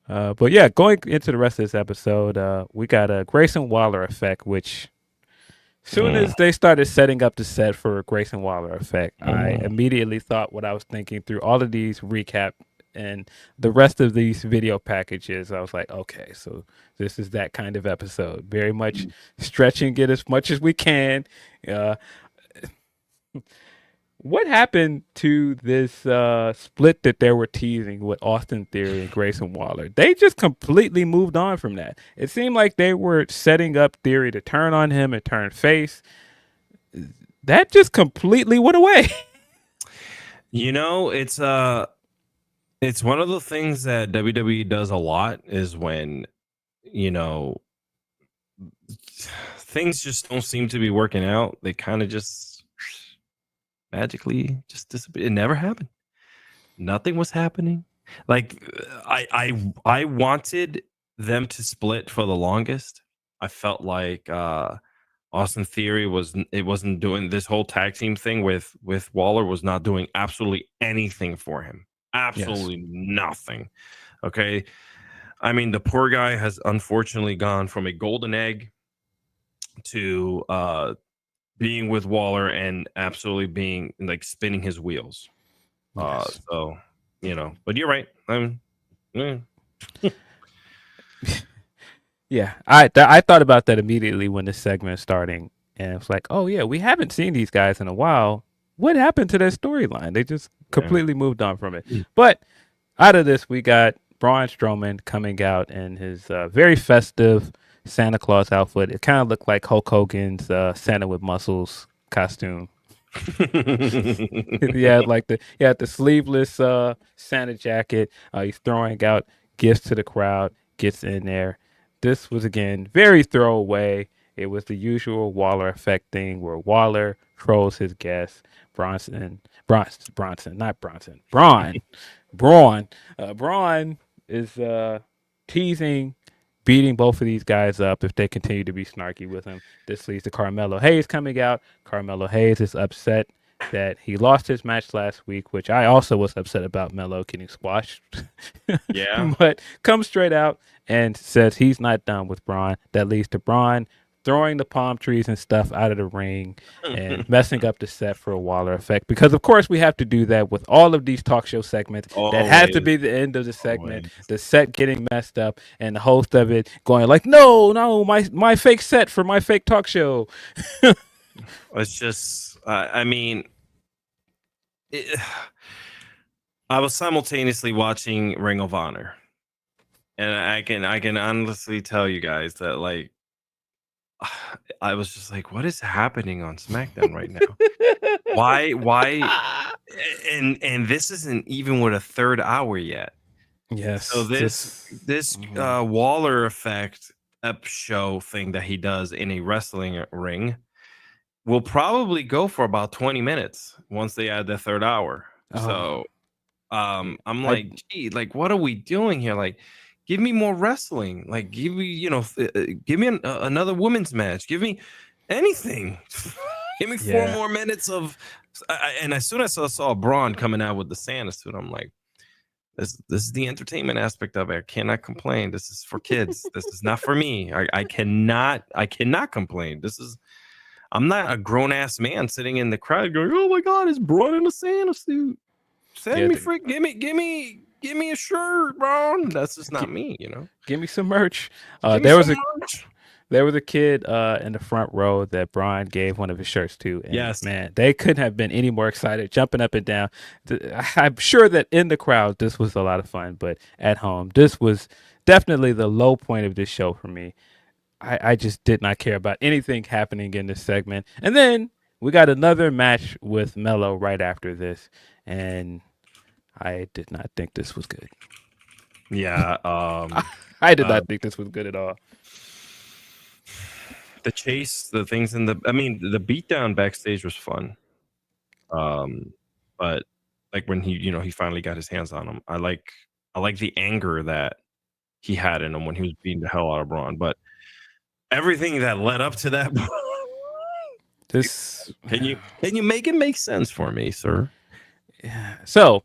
But yeah, going into the rest of this episode, we got a Grayson Waller effect, which Soon as they started setting up the set for Grayson Waller effect, I immediately thought what I was thinking through all of these recap and the rest of these video packages. I was like, okay, so this is that kind of episode. Very much stretching it as much as we can. Uh, what happened to this split that they were teasing with Austin Theory and Grayson Waller? They just completely moved on from that. It seemed like they were setting up Theory to turn on him and turn face. That just completely went away. You know, it's one of the things that WWE does a lot is when, you know, things just don't seem to be working out. They kind of just magically just disappeared. It never happened. Nothing was happening. Like I wanted them to split for the longest. I felt like Austin Theory wasn't doing this whole tag team thing with Waller was not doing absolutely anything for him. Absolutely nothing. Okay. I mean, the poor guy has unfortunately gone from a golden egg to being with Waller and absolutely being like spinning his wheels. So, you know, but you're right. Yeah, I thought about that immediately when the segment starting, and it's like, oh yeah, we haven't seen these guys in a while. What happened to their storyline? They just completely moved on from it. But out of this, we got Braun Strowman coming out in his very festive Santa Claus outfit. It kind of looked like Hulk Hogan's Santa with muscles costume. He had the sleeveless Santa jacket. He's throwing out gifts to the crowd. Gets in there. This was again very throwaway. It was the usual Waller effect thing where Waller trolls his guests. Braun is teasing, beating both of these guys up if they continue to be snarky with him. This leads to Carmelo Hayes coming out. Carmelo Hayes is upset that he lost his match last week, which I also was upset about Melo getting squashed. Yeah. But comes straight out and says he's not done with Braun. That leads to Braun throwing the palm trees and stuff out of the ring and messing up the set for a Waller effect. Because, of course, we have to do that with all of these talk show segments. That has to be the end of the segment. The set getting messed up and the host of it going like, no, my fake set for my fake talk show. It's just, I mean, I was simultaneously watching Ring of Honor. And I can honestly tell you guys that, like, I was just like, what is happening on SmackDown right now? Why? And this isn't even with a third hour yet. Yes. So this Waller effect show thing that he does in a wrestling ring will probably go for about 20 minutes once they add the third hour. So I'm like, gee, like, what are we doing here? Like, give me more wrestling. Like, give me, give me another women's match. Give me anything. Give me 4 more minutes of. And as soon as I saw Braun coming out with the Santa suit, I'm like, this is the entertainment aspect of it. I cannot complain. This is for kids. This is not for me. I cannot complain. I'm not a grown ass man sitting in the crowd going, oh my God, it's Braun in a Santa suit. Give me a shirt, Braun. That's just not me, Give me some merch. There was a kid in the front row that Braun gave one of his shirts to. And yes, man, they couldn't have been any more excited, jumping up and down. I'm sure that in the crowd, this was a lot of fun, but at home, this was definitely the low point of this show for me. I just did not care about anything happening in this segment. And then we got another match with Melo right after this, and I did not think this was good. Yeah. I did not think this was good at all. The chase, the things the beatdown backstage was fun. But like when he finally got his hands on him, I like the anger that he had in him when he was beating the hell out of Braun. But everything that led up to that, can you make it make sense for me, sir? Yeah. So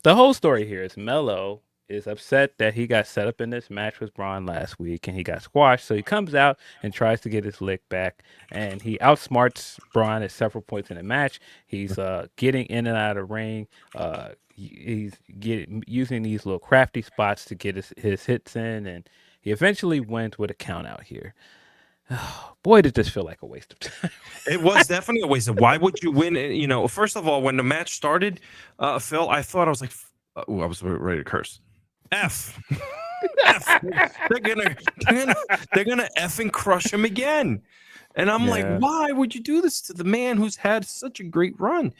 the whole story here is Melo is upset that he got set up in this match with Braun last week and he got squashed. So he comes out and tries to get his lick back, and he outsmarts Braun at several points in the match. He's getting in and out of the ring. He's using these little crafty spots to get his hits in, and he eventually wins with a count out here. Oh, boy, did this feel like a waste of time. It was definitely a waste of. Why would you win? You know, first of all, when the match started, Phil, I was like, I was ready to curse. F. F. They're gonna effing crush him again. And I'm like, why would you do this to the man who's had such a great run?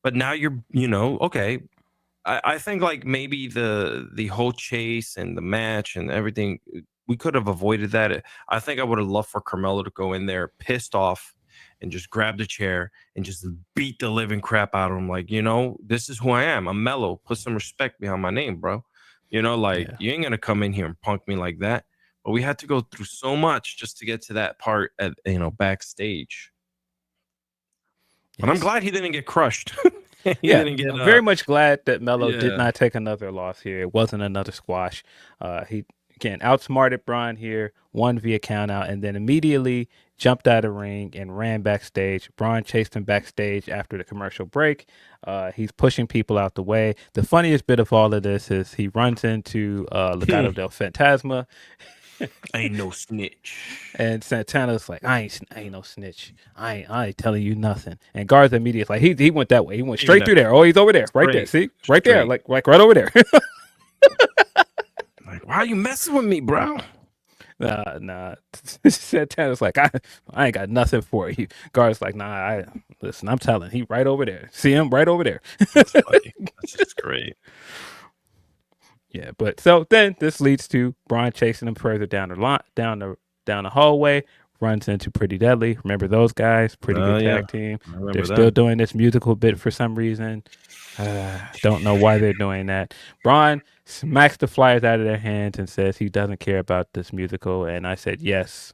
But now okay. I think like maybe the whole chase and the match and everything, we could have avoided that. I think I would have loved for Carmelo to go in there pissed off and just grab the chair and just beat the living crap out of him. Like, this is who I am. I'm Melo. Put some respect behind my name, bro. You ain't going to come in here and punk me like that. But we had to go through so much just to get to that part at, backstage. Yes. But I'm glad he didn't get crushed. I'm very much glad that Melo did not take another loss here. It wasn't another squash. He again outsmarted Braun here, won via countout, and then immediately jumped out of the ring and ran backstage. Braun chased him backstage after the commercial break. He's pushing people out the way. The funniest bit of all of this is he runs into Legado del Fantasma. I ain't no snitch. And Santana's like, I ain't no snitch. I ain't telling you nothing. And Garza immediately like he went that way. He went straight through there. Oh, he's over there, right there. See, right there, like right over there. Like, why are you messing with me, bro? Nah. Santana's like, I ain't got nothing for you. Garza's like, nah. Listen, I'm telling. He right over there. See him right over there. That's funny. That's just great. Yeah, but so then this leads to Braun chasing him further down the hallway, runs into Pretty Deadly. Remember those guys? Pretty good tag team. They're still doing this musical bit for some reason. Don't know why they're doing that. Braun smacks the flyers out of their hands and says he doesn't care about this musical. And I said, yes,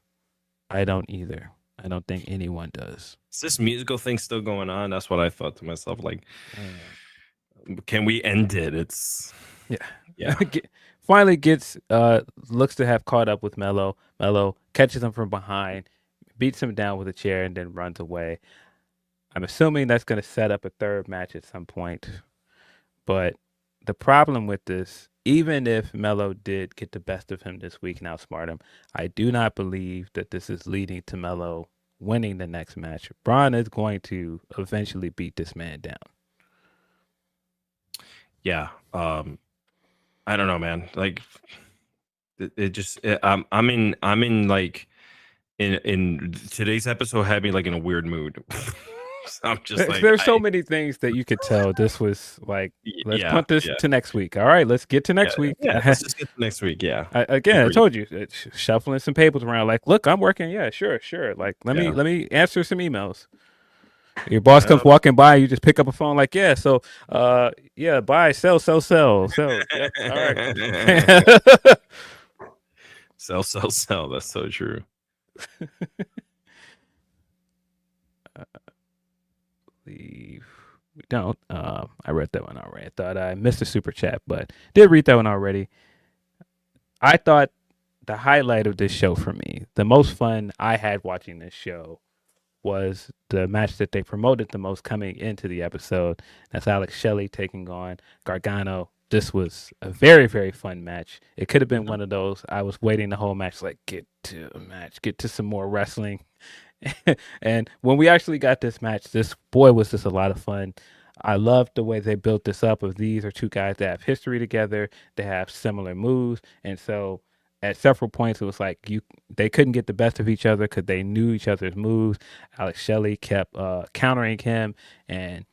I don't either. I don't think anyone does. Is this musical thing still going on? That's what I thought to myself. Like, can we end it? It's... Yeah. Finally looks to have caught up with Melo. Melo catches him from behind, beats him down with a chair, and then runs away. I'm assuming that's going to set up a third match at some point. But the problem with this, even if Melo did get the best of him this week and outsmart him, I do not believe that this is leading to Melo winning the next match. Braun is going to eventually beat this man down. Yeah. I don't know, man. Like, I'm in like in today's episode had me like in a weird mood. So I'm just like, there's so many things that you could tell. This was like, let's punt this to next week. All right, let's get to next week. Yeah, let's just get to next week. Yeah. I told you, shuffling some papers around. Like, look, I'm working. Yeah, sure. Like, let me answer some emails. Your boss comes walking by, you just pick up a phone like, buy, sell. Yep. All right. Sell. That's so true. We don't. I read that one already. I thought I missed a super chat, but did read that one already. I thought the highlight of this show for me, the most fun I had watching this show, was the match that they promoted the most coming into the episode. That's Alex Shelley taking on Gargano. This was a very, very fun match. It could have been one of those, I was waiting the whole match, like, get to a match, get to some more wrestling. And when we actually got this match, was just a lot of fun. I loved the way they built this up of these are two guys that have history together. They have similar moves. And so at several points, it was like they couldn't get the best of each other because they knew each other's moves. Alex Shelley kept countering him and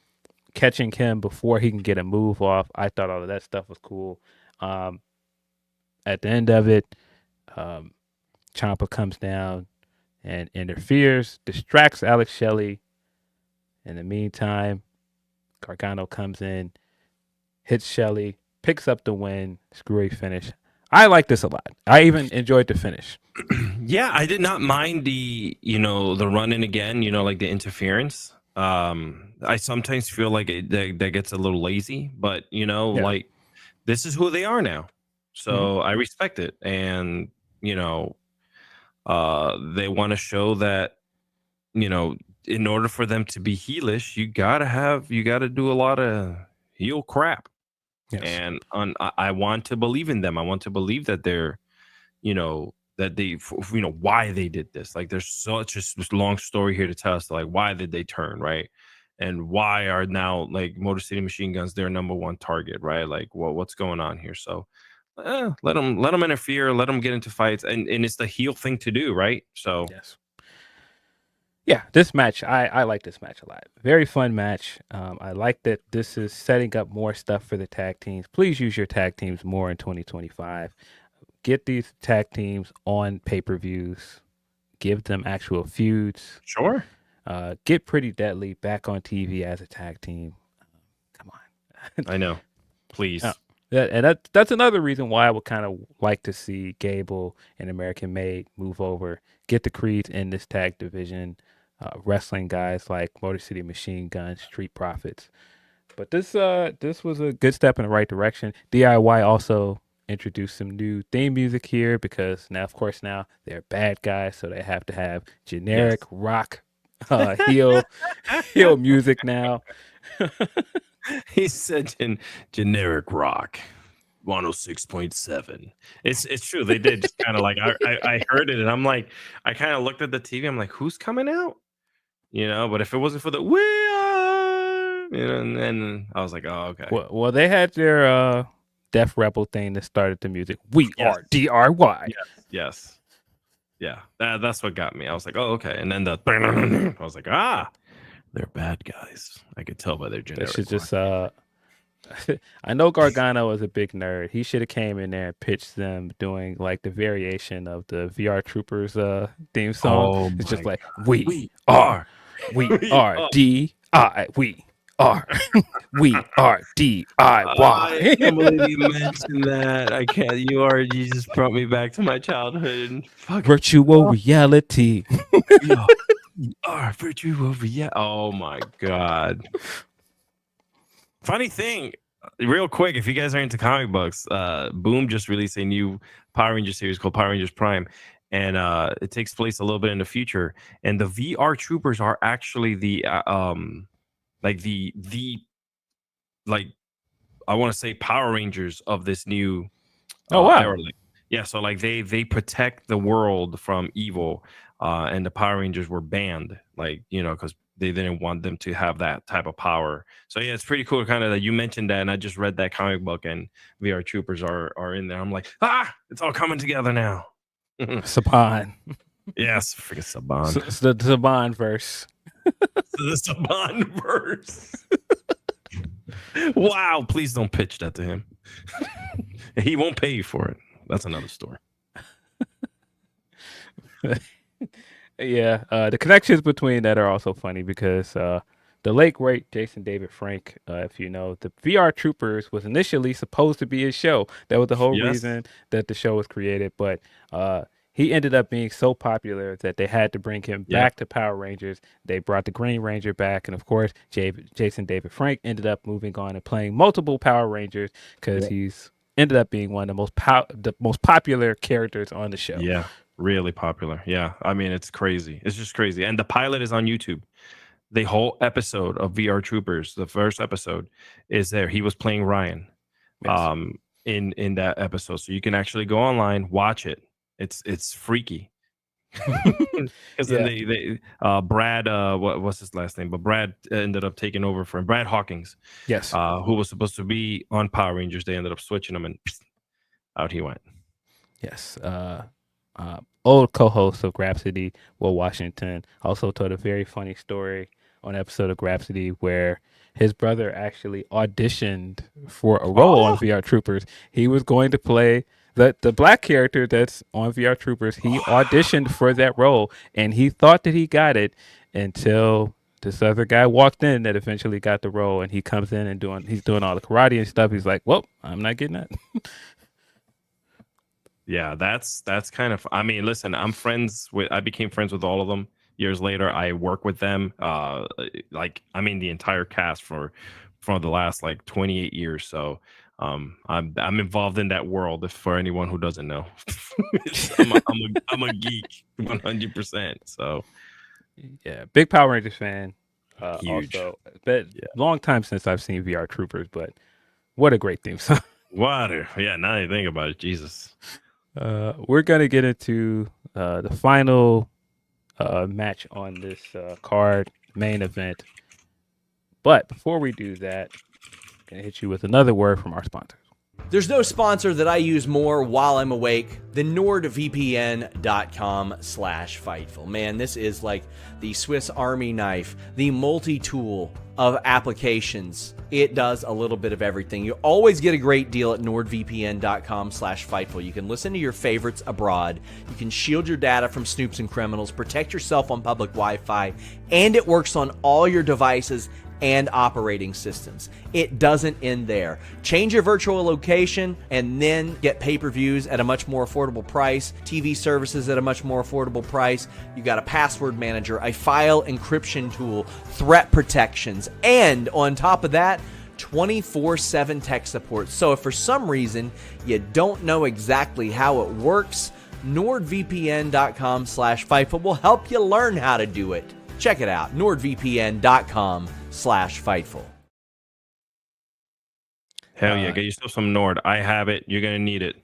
catching him before he can get a move off. I thought all of that stuff was cool. At the end of it, Ciampa comes down and interferes, distracts Alex Shelley. In the meantime, Gargano comes in, hits Shelley, picks up the win, screwy finish. I like this a lot. I even enjoyed the finish. Yeah, I did not mind the run in again, like the interference. I sometimes feel like that gets a little lazy, but like this is who they are now. So I respect it. And, you know, they want to show that, you know, in order for them to be heelish, you gotta do a lot of heel crap. Yes. And I want to believe in them. I want to believe that they're, you know, that they, you know, why they did this. Like, there's such a long story here to tell us, like, why did they turn, right? And why are now, like, Motor City Machine Guns their number one target, right? Like, what's going on here? So let them interfere, let them get into fights, and it's the heel thing to do, right? So yes. Yeah, this match, I like this match a lot. Very fun match. I like that this is setting up more stuff for the tag teams. Please use your tag teams more in 2025. Get these tag teams on pay-per-views. Give them actual feuds. sure. Get Pretty Deadly back on TV as a tag team. Come on. I know. Please. That's another reason why I would kind of like to see Gable and American Made move over. Get the Creeds in this tag division. Wrestling guys like Motor City Machine Guns, Street Profits. But this was a good step in the right direction. DIY also introduced some new theme music here because now, of course, now they're bad guys, so they have to have generic rock heel music now. He said generic rock 106.7. It's true. They did just kind of like I heard it and I'm like, I kind of looked at the TV. I'm like, who's coming out? You know, but if it wasn't for the we are, you know, and then I was like, oh, okay. Well, they had their Def Rebel thing that started the music. We Yes. are DRY. Yes. Yeah. That's what got me. I was like, oh, okay. And then the I was like, they're bad guys. I could tell by their They generic. should just I know Gargano is a big nerd. He should have came in there and pitched them doing like the variation of the VR Troopers theme song. It's just like we are D-I. We are DIY. I can't believe you mentioned that. I can't. You just brought me back to my childhood. And Virtual reality. You are virtual reality. Oh my god. Funny thing, real quick, if you guys are into comic books, Boom just released a new Power Rangers series called Power Rangers Prime, and it takes place a little bit in the future. And the VR Troopers are actually the like I want to say Power Rangers of this new. Oh wow! era. Yeah, so like they protect the world from evil, and the Power Rangers were banned, like, you know, because they didn't want them to have that type of power. So yeah, it's pretty cool kind of that you mentioned that, and I just read that comic book, and VR Troopers are in there. I'm like, it's all coming together now. Saban. Yes, freaking Saban. It's the Saban verse. The Saban verse. Wow, please don't pitch that to him. He won't pay you for it. That's another story. Yeah, the connections between that are also funny because the late great Jason David Frank, if you know, the VR Troopers was initially supposed to be a show. That was the whole reason that the show was created, but he ended up being so popular that they had to bring him back to Power Rangers. They brought the Green Ranger back, and of course, Jason David Frank ended up moving on and playing multiple Power Rangers because he's ended up being one of the most popular characters on the show. Yeah, really popular. Yeah, I mean, it's crazy. It's just crazy. And the pilot is on YouTube. The whole episode of VR Troopers, the first episode, is there. He was playing Ryan, in that episode, so you can actually go online, watch it. It's freaky. Because then they Brad, what's his last name? But Brad ended up taking over for him. Brad Hawkins. Yes. Who was supposed to be on Power Rangers. They ended up switching him, and out he went. Yes. Old co-host of Grapsody, Will Washington, also told a very funny story on an episode of Grapsody where his brother actually auditioned for a role on VR Troopers. He was going to play the black character that's on VR Troopers. He auditioned for that role, and he thought that he got it until this other guy walked in that eventually got the role, and he comes in and he's doing all the karate and stuff. He's like, well, I'm not getting that. Yeah, that's kind of. I mean, listen, I became friends with all of them years later. I work with them, the entire cast for the last like 28 years. So I'm involved in that world. If for anyone who doesn't know, I'm a geek 100%. So Yeah, big Power Rangers fan. Huge. Also, but Yeah. long time since I've seen VR Troopers, but what a great theme song. water. Yeah, now you think about it, Jesus. We're gonna get into the final match on this card, main event. But before we do that, I'm gonna hit you with another word from our sponsors. There's no sponsor that I use more while I'm awake than NordVPN.com/Fightful. Man, this is like the Swiss Army knife, the multi-tool of applications. It does a little bit of everything. You always get a great deal at NordVPN.com/Fightful. You can listen to your favorites abroad. You can shield your data from snoops and criminals, protect yourself on public Wi-Fi, and it works on all your devices and operating systems. It doesn't end there. Change your virtual location and then get pay-per-views at a much more affordable price, TV services at a much more affordable price. You got a password manager, a file encryption tool, threat protections, and on top of that, 24/7 tech support. So if for some reason you don't know exactly how it works, NordVPN.com/Fightful will help you learn how to do it. Check it out, NordVPN.com/Fightful. Hell yeah, get yourself some Nord. I have it. You're gonna need it,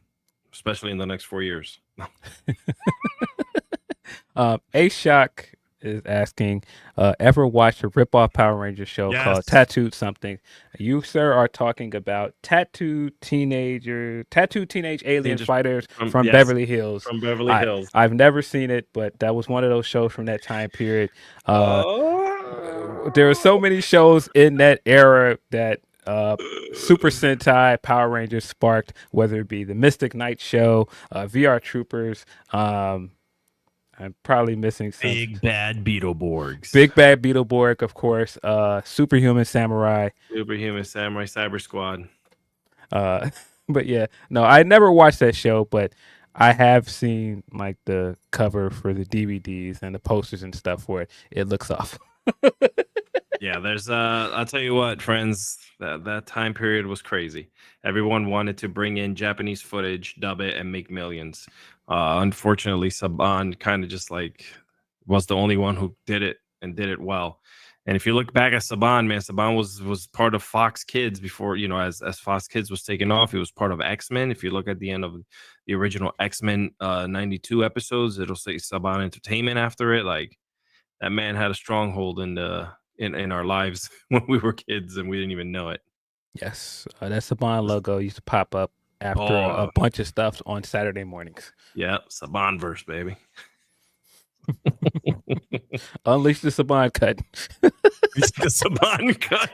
especially in the next 4 years. A-Shock is asking, ever watched a rip-off Power Rangers show called Tattooed Something? You, sir, are talking about tattooed teenage alien fighters from Beverly Hills. From Beverly Hills. I've never seen it, but that was one of those shows from that time period. There are so many shows in that era that Super Sentai, Power Rangers sparked, whether it be the Mystic Knight show, VR Troopers, I'm probably missing some. Big Bad Beetleborgs. Big Bad Beetleborg, of course. Superhuman Samurai. Superhuman Samurai Cyber Squad. But yeah, no, I never watched that show, but I have seen like the cover for the DVDs and the posters and stuff for it. It looks awful. Yeah, there's I'll tell you what, friends, that time period was crazy. Everyone wanted to bring in Japanese footage, dub it, and make millions. Unfortunately, Saban kind of just like was the only one who did it and did it well. And if you look back at Saban, man, Saban was part of Fox Kids before, as Fox Kids was taken off. He was part of X-Men. If you look at the end of the original X-Men 92 episodes, it'll say Saban Entertainment after it. Like, that man had a stronghold in our lives when we were kids and we didn't even know it. Yes, that Saban logo used to pop up after a bunch of stuff on Saturday mornings. Yeah, Sabanverse, baby. Unleash the Saban cut. The Saban cut.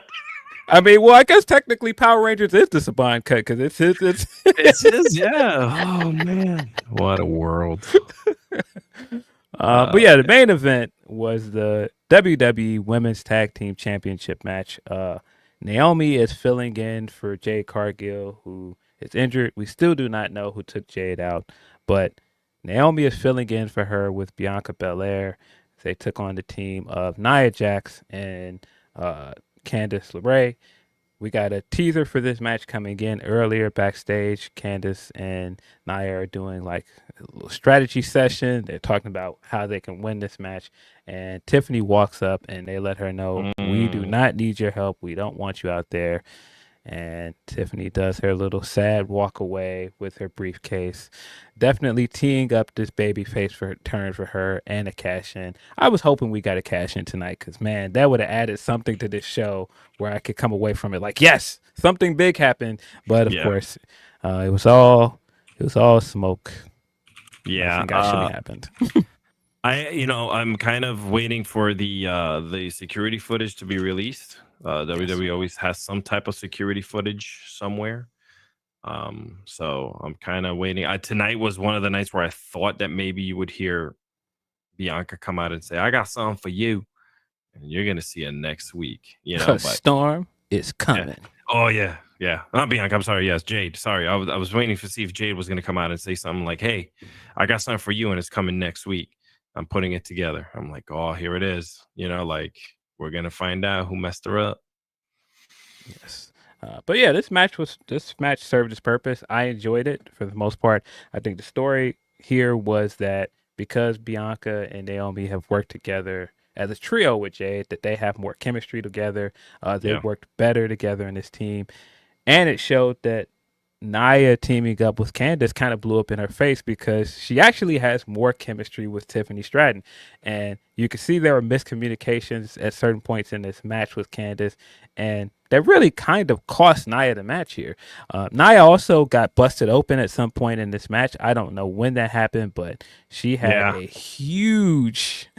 I mean, well, I guess technically Power Rangers is the Saban cut because it's his. It's his, yeah. Oh man, what a world. But yeah, the main event was the WWE Women's Tag Team Championship match. Naomi is filling in for Jade Cargill, who is injured. We still do not know who took Jade out, but Naomi is filling in for her with Bianca Belair. They took on the team of Nia Jax and Candice LeRae. We got a teaser for this match coming in earlier backstage. Candice and Nia are doing like a little strategy session. They're talking about how they can win this match. And Tiffany walks up and they let her know, we do not need your help. We don't want you out there. And Tiffany does her little sad walk away with her briefcase. Definitely teeing up this babyface for turn for her and a cash in. I was hoping we got a cash in tonight because, man, that would have added something to this show where I could come away from it like, yes, something big happened. But of course, it was all smoke. Yeah, nothing actually happened. I'm kind of waiting for the security footage to be released. WWE always has some type of security footage somewhere. So I'm kind of waiting. Tonight was one of the nights where I thought that maybe you would hear Bianca come out and say, I got something for you. And you're going to see it next week. But Storm is coming. Yeah. Oh, yeah. Yeah. Not Bianca. I'm sorry. Yes, Jade. Sorry. I was waiting to see if Jade was going to come out and say something like, hey, I got something for you and it's coming next week. I'm putting it together. I'm like, oh, here it is. We're going to find out who messed her up. Yes. But yeah, this match served its purpose. I enjoyed it for the most part. I think the story here was that because Bianca and Naomi have worked together as a trio with Jade, that they have more chemistry together. They Yeah. worked better together in this team, and it showed that Nia teaming up with Candice kind of blew up in her face because she actually has more chemistry with Tiffany Stratton. And you can see there were miscommunications at certain points in this match with Candice, and that really kind of cost Nia the match here. Nia also got busted open at some point in this match. I don't know when that happened, but she had a huge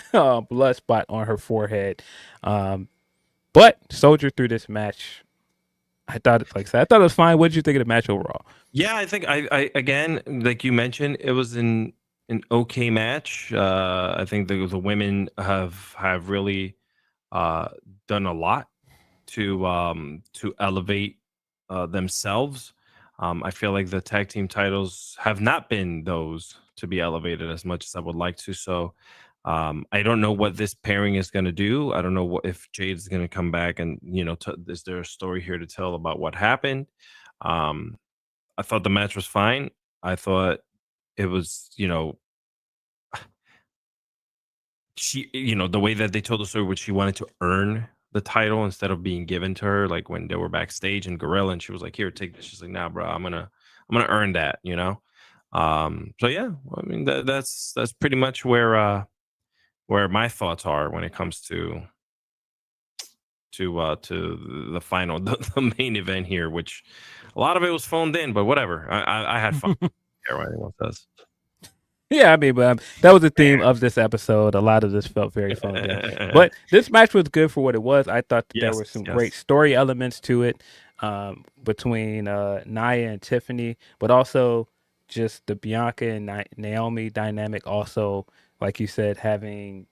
blood spot on her forehead. But soldiered through this match. I thought it was fine. What did you think of the match overall? Yeah, I think I again, like you mentioned, it was an okay match. I think the women have really done a lot to elevate themselves. I feel like the tag team titles have not been those to be elevated as much as I would like to. So I don't know what this pairing is going to do. I don't know if Jade is going to come back and is there a story here to tell about what happened? Um, I thought the match was fine. I thought it was, she, the way that they told the story, which she wanted to earn the title instead of being given to her, like when they were backstage in Gorilla, and she was like, "Here, take this." She's like, "Nah, bro, I'm gonna earn that." So yeah, I mean that's pretty much where my thoughts are when it comes to the final, the main event here, which a lot of it was phoned in, but whatever. I had fun. Care what anyone says. Yeah, I mean, but that was the theme of this episode. A lot of this felt very phoned in, but this match was good for what it was. I thought that there were some great story elements to it between Nia and Tiffany, but also just the Bianca and Naomi dynamic. Also, like you said, having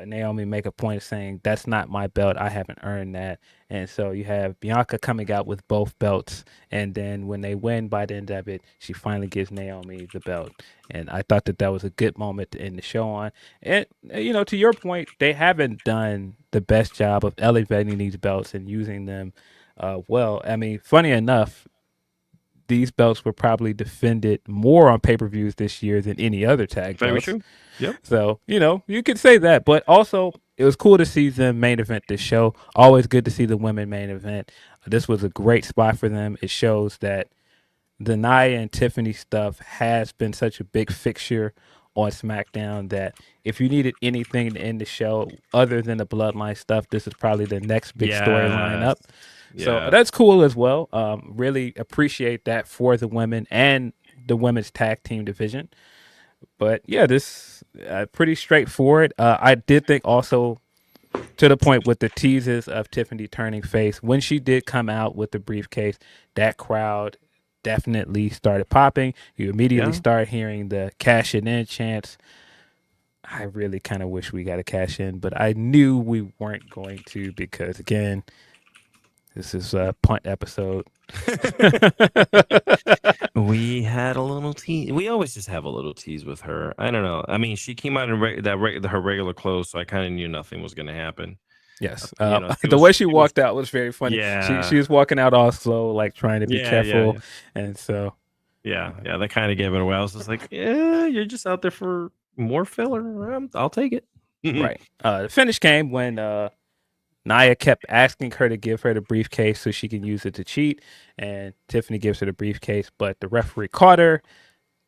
Naomi make a point of saying, "That's not my belt. I haven't earned that." And so you have Bianca coming out with both belts, and then when they win by the end of it, she finally gives Naomi the belt. And I thought that was a good moment to end the show on. And to your point, they haven't done the best job of elevating these belts and using them well. I mean, funny enough, these belts were probably defended more on pay-per-views this year than any other tag belts. Very true. Yep. So, you could say that, but also it was cool to see them main event this show. Always good to see the women main event. This was a great spot for them. It shows that the Nia and Tiffany stuff has been such a big fixture on SmackDown that if you needed anything to end the show other than the Bloodline stuff, this is probably the next big storyline up. So that's cool as well. Really appreciate that for the women and the women's tag team division. But yeah, this pretty straightforward. I did think also to the point with the teases of Tiffany turning face when she did come out with the briefcase, that crowd definitely started popping. You immediately start hearing the cash it in chants. I really kind of wish we got a cash in, but I knew we weren't going to because, again, this is a punt episode. We had a little tease. We always just have a little tease with her. I don't know. I mean, she came out in her regular clothes, so I kind of knew nothing was going to happen. Yes. The way she walked out was very funny. Yeah. She was walking out all slow, like trying to be careful. Yeah. And so. Yeah. That kind of gave it away. I was just like, yeah, you're just out there for more filler. I'll take it. Right. The finish came when Nia kept asking her to give her the briefcase so she can use it to cheat. And Tiffany gives her the briefcase, but the referee caught her.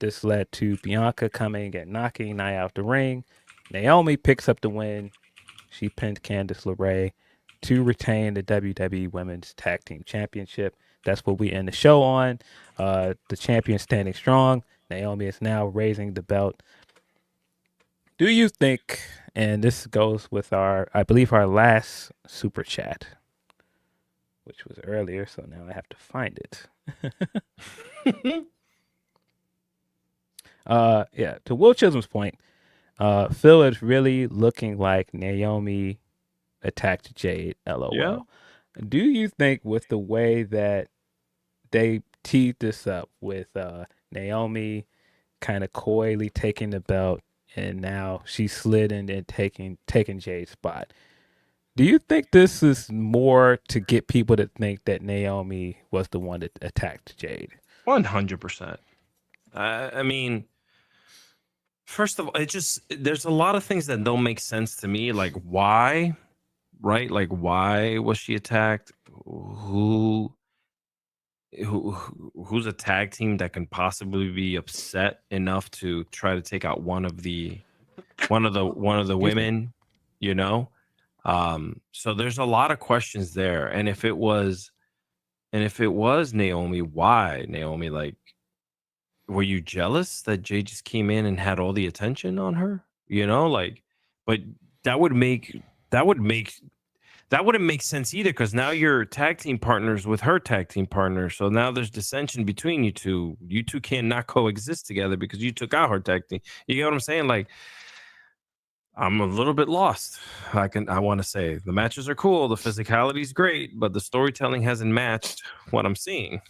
This led to Bianca coming and knocking Nia out the ring. Naomi picks up the win. She pinned Candice LeRae to retain the WWE Women's Tag Team Championship. That's what we end the show on. The champion standing strong. Naomi is now raising the belt. Do you think, and this goes with I believe our last super chat, which was earlier, so now I have to find it. To Will Chisholm's point, Phil is really looking like Naomi attacked Jade, LOL. Yeah. Do you think with the way that they teed this up with Naomi kind of coyly taking the belt and now she slid in and taking Jade's spot, Do you think this is more to get people to think that Naomi was the one that attacked Jade? 100%. I mean, first of all, there's a lot of things that don't make sense to me. Like why, right? Like why was she attacked? Who, who's a tag team that can possibly be upset enough to try to take out one of the women? You know, so there's a lot of questions there. And if it was Naomi, why Naomi? Like, were you jealous that Jay just came in and had all the attention on her? You know, like, but that would make that would make that wouldn't make sense either, because now you're tag team partners with her tag team partner. So now there's dissension between you two. You two cannot coexist together because you took out her tag team. You get what I'm saying? Like, I'm a little bit lost. I want to say the matches are cool, the physicality is great, but the storytelling hasn't matched what I'm seeing.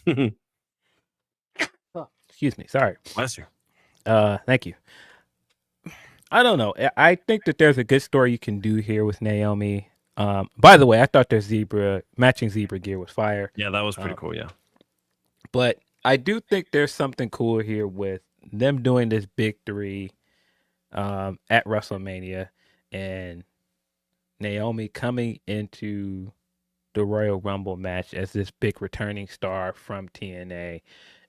Oh, excuse me. Sorry. Bless you. Thank you. I don't know. I think that there's a good story you can do here with Naomi. By the way, I thought their matching zebra gear was fire. Yeah, that was pretty cool. Yeah. But I do think there's something cool here with them doing this big three at WrestleMania and Naomi coming into the Royal Rumble match as this big returning star from TNA,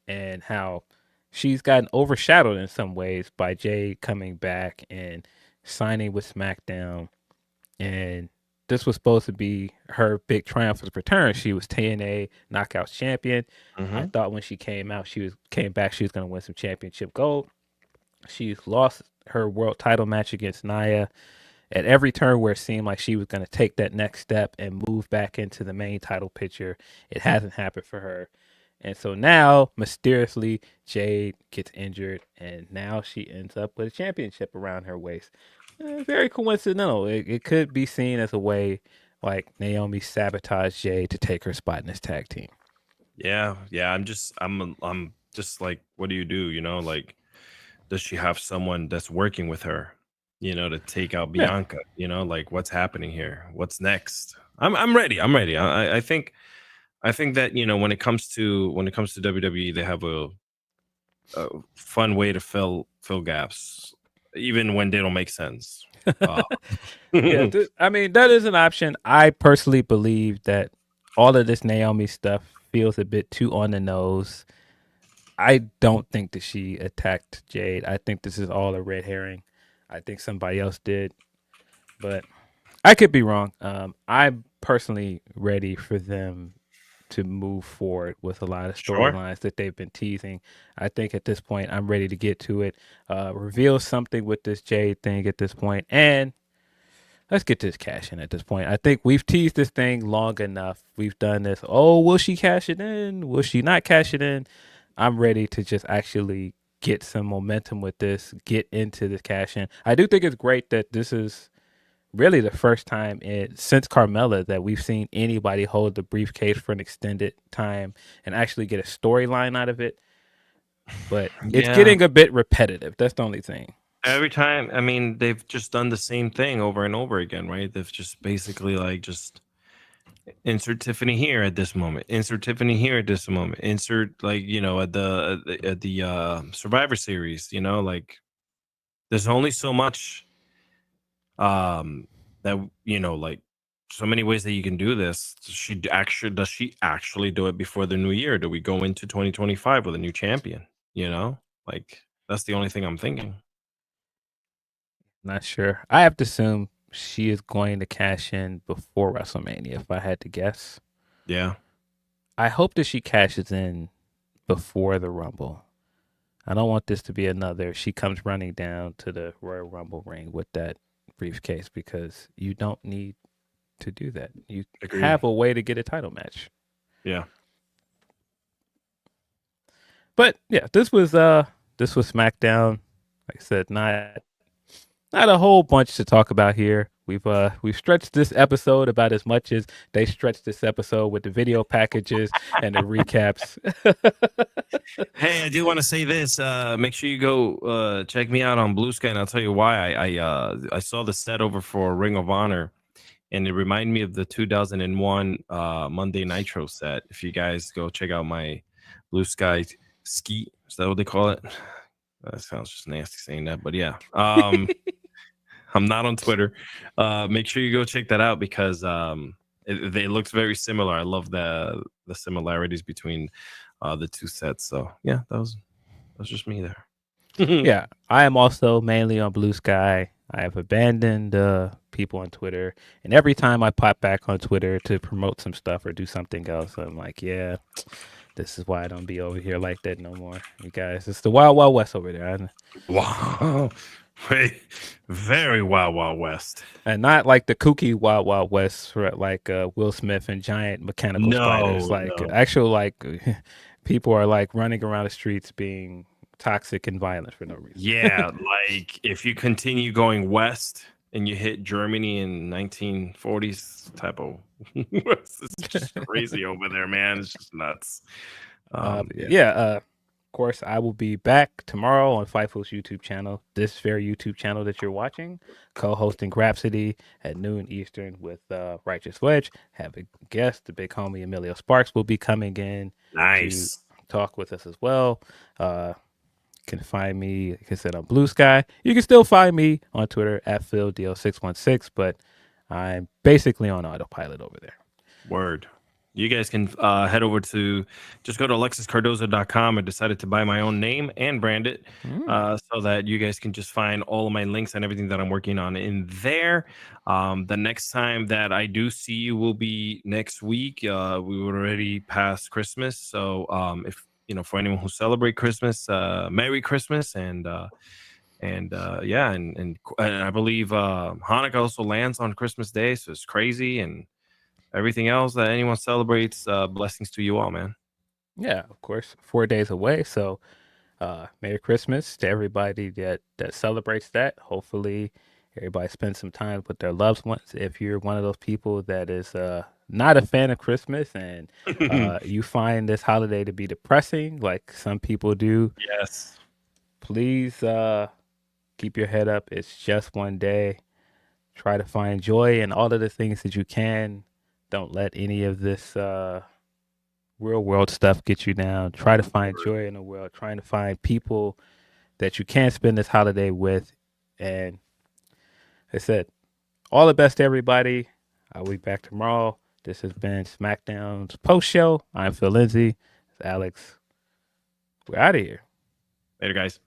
and how she's gotten overshadowed in some ways by Jay coming back and signing with Smackdown. And this was supposed to be her big triumphant return. She was TNA Knockouts champion. I thought when she came back, she was going to win some championship gold. She's lost her world title match against Nia at every turn where it seemed like she was going to take that next step and move back into the main title picture. It hasn't happened for her. And so now, mysteriously, Jade gets injured, and now she ends up with a championship around her waist. Very coincidental. It could be seen as a way like Naomi sabotaged Jade to take her spot in this tag team. Yeah. I'm just like, what do you do? You know, like, does she have someone that's working with her, you know, to take out Bianca? Yeah. You know, like, what's happening here? What's next? I'm ready. I think that, you know, when it comes to WWE, they have a fun way to fill gaps, even when they don't make sense. Yeah, I mean, that is an option. I personally believe that all of this Naomi stuff feels a bit too on the nose. I don't think that she attacked Jade. I think this is all a red herring. I think somebody else did, but I could be wrong. I'm personally ready for them to move forward with a lot of storylines that they've been teasing. I think at this point, I'm ready to get to it. Reveal something with this Jade thing at this point, and let's get this cash in at this point. I think we've teased this thing long enough. We've done this. Oh, will she cash it in? Will she not cash it in? I'm ready to just actually get some momentum with this, get into this cash in. I do think it's great that this is really the first time since Carmella that we've seen anybody hold the briefcase for an extended time and actually get a storyline out of it. But it's getting a bit repetitive. That's the only thing. Every time, I mean, they've just done the same thing over and over again, right? They've just basically like just insert Tiffany here at this moment, insert Tiffany here at this moment, insert, like, you know, at the Survivor Series, you know, like there's only so much that, you know, like so many ways that you can do this. Does she actually do it before the new year? Do we go into 2025 with a new champion? You know, like that's the only thing I'm thinking. Not sure. I have to assume she is going to cash in before WrestleMania, if I had to guess. Yeah. I hope that she cashes in before the Rumble. I don't want this to be another, she comes running down to the Royal Rumble ring with that briefcase, because you don't need to do that. You have a way to get a title match. Yeah. But yeah, this was SmackDown. Like I said, not a whole bunch to talk about here. We've stretched this episode about as much as they stretched this episode with the video packages and the recaps. Hey, I do want to say this. Make sure you go check me out on Blue Sky, and I'll tell you why. I saw the set over for Ring of Honor, and it reminded me of the 2001 Monday Nitro set. If you guys go check out my Blue Sky Ski, is that what they call it? That sounds just nasty saying that, but yeah. I'm not on Twitter. Make sure you go check that out because it looks very similar. I love the similarities between the two sets. So yeah, that was just me there. Yeah, I am also mainly on Blue Sky. I have abandoned people on Twitter, and every time I pop back on Twitter to promote some stuff or do something else, I'm like, yeah, this is why I don't be over here like that no more. You guys, it's the Wild Wild West over there. Wow. Very Wild Wild West. And not like the kooky Wild Wild West, like Will Smith and giant mechanical spiders. Like actual, like people are like running around the streets being toxic and violent for no reason. Yeah, like if you continue going west and you hit Germany in 1940s type of it's just crazy over there, man. It's just nuts. Of course, I will be back tomorrow on Fightful's YouTube channel, this very YouTube channel that you're watching, co-hosting Grapsody at noon Eastern with Righteous Wedge. Have a guest, the big homie Emilio Sparks will be coming in to talk with us as well. Can find me, like I said, on Blue Sky. You can still find me on Twitter at PhilDeal616, but I'm basically on autopilot over there. Word. You guys can head over to just go to alexiscardozo.com. I decided to buy my own name and brand it so that you guys can just find all of my links and everything that I'm working on in there. The next time that I do see you will be next week. We were already past Christmas. So if for anyone who celebrate Christmas, Merry Christmas. And I believe Hanukkah also lands on Christmas Day. So it's crazy. And everything else that anyone celebrates, blessings to you all, man. Yeah, of course, 4 days away. So Merry Christmas to everybody that celebrates that. Hopefully everybody spends some time with their loved ones. If you're one of those people that is not a fan of Christmas and you find this holiday to be depressing, like some people do, yes, please keep your head up. It's just one day. Try to find joy in all of the things that you can. Don't let any of this real world stuff get you down. Try to find joy in the world. Trying to find people that you can spend this holiday with. And I said, all the best to everybody. I'll be back tomorrow. This has been Smackdown's post show. I'm Phil Lindsey. It's Alex. We're out of here. Later, guys.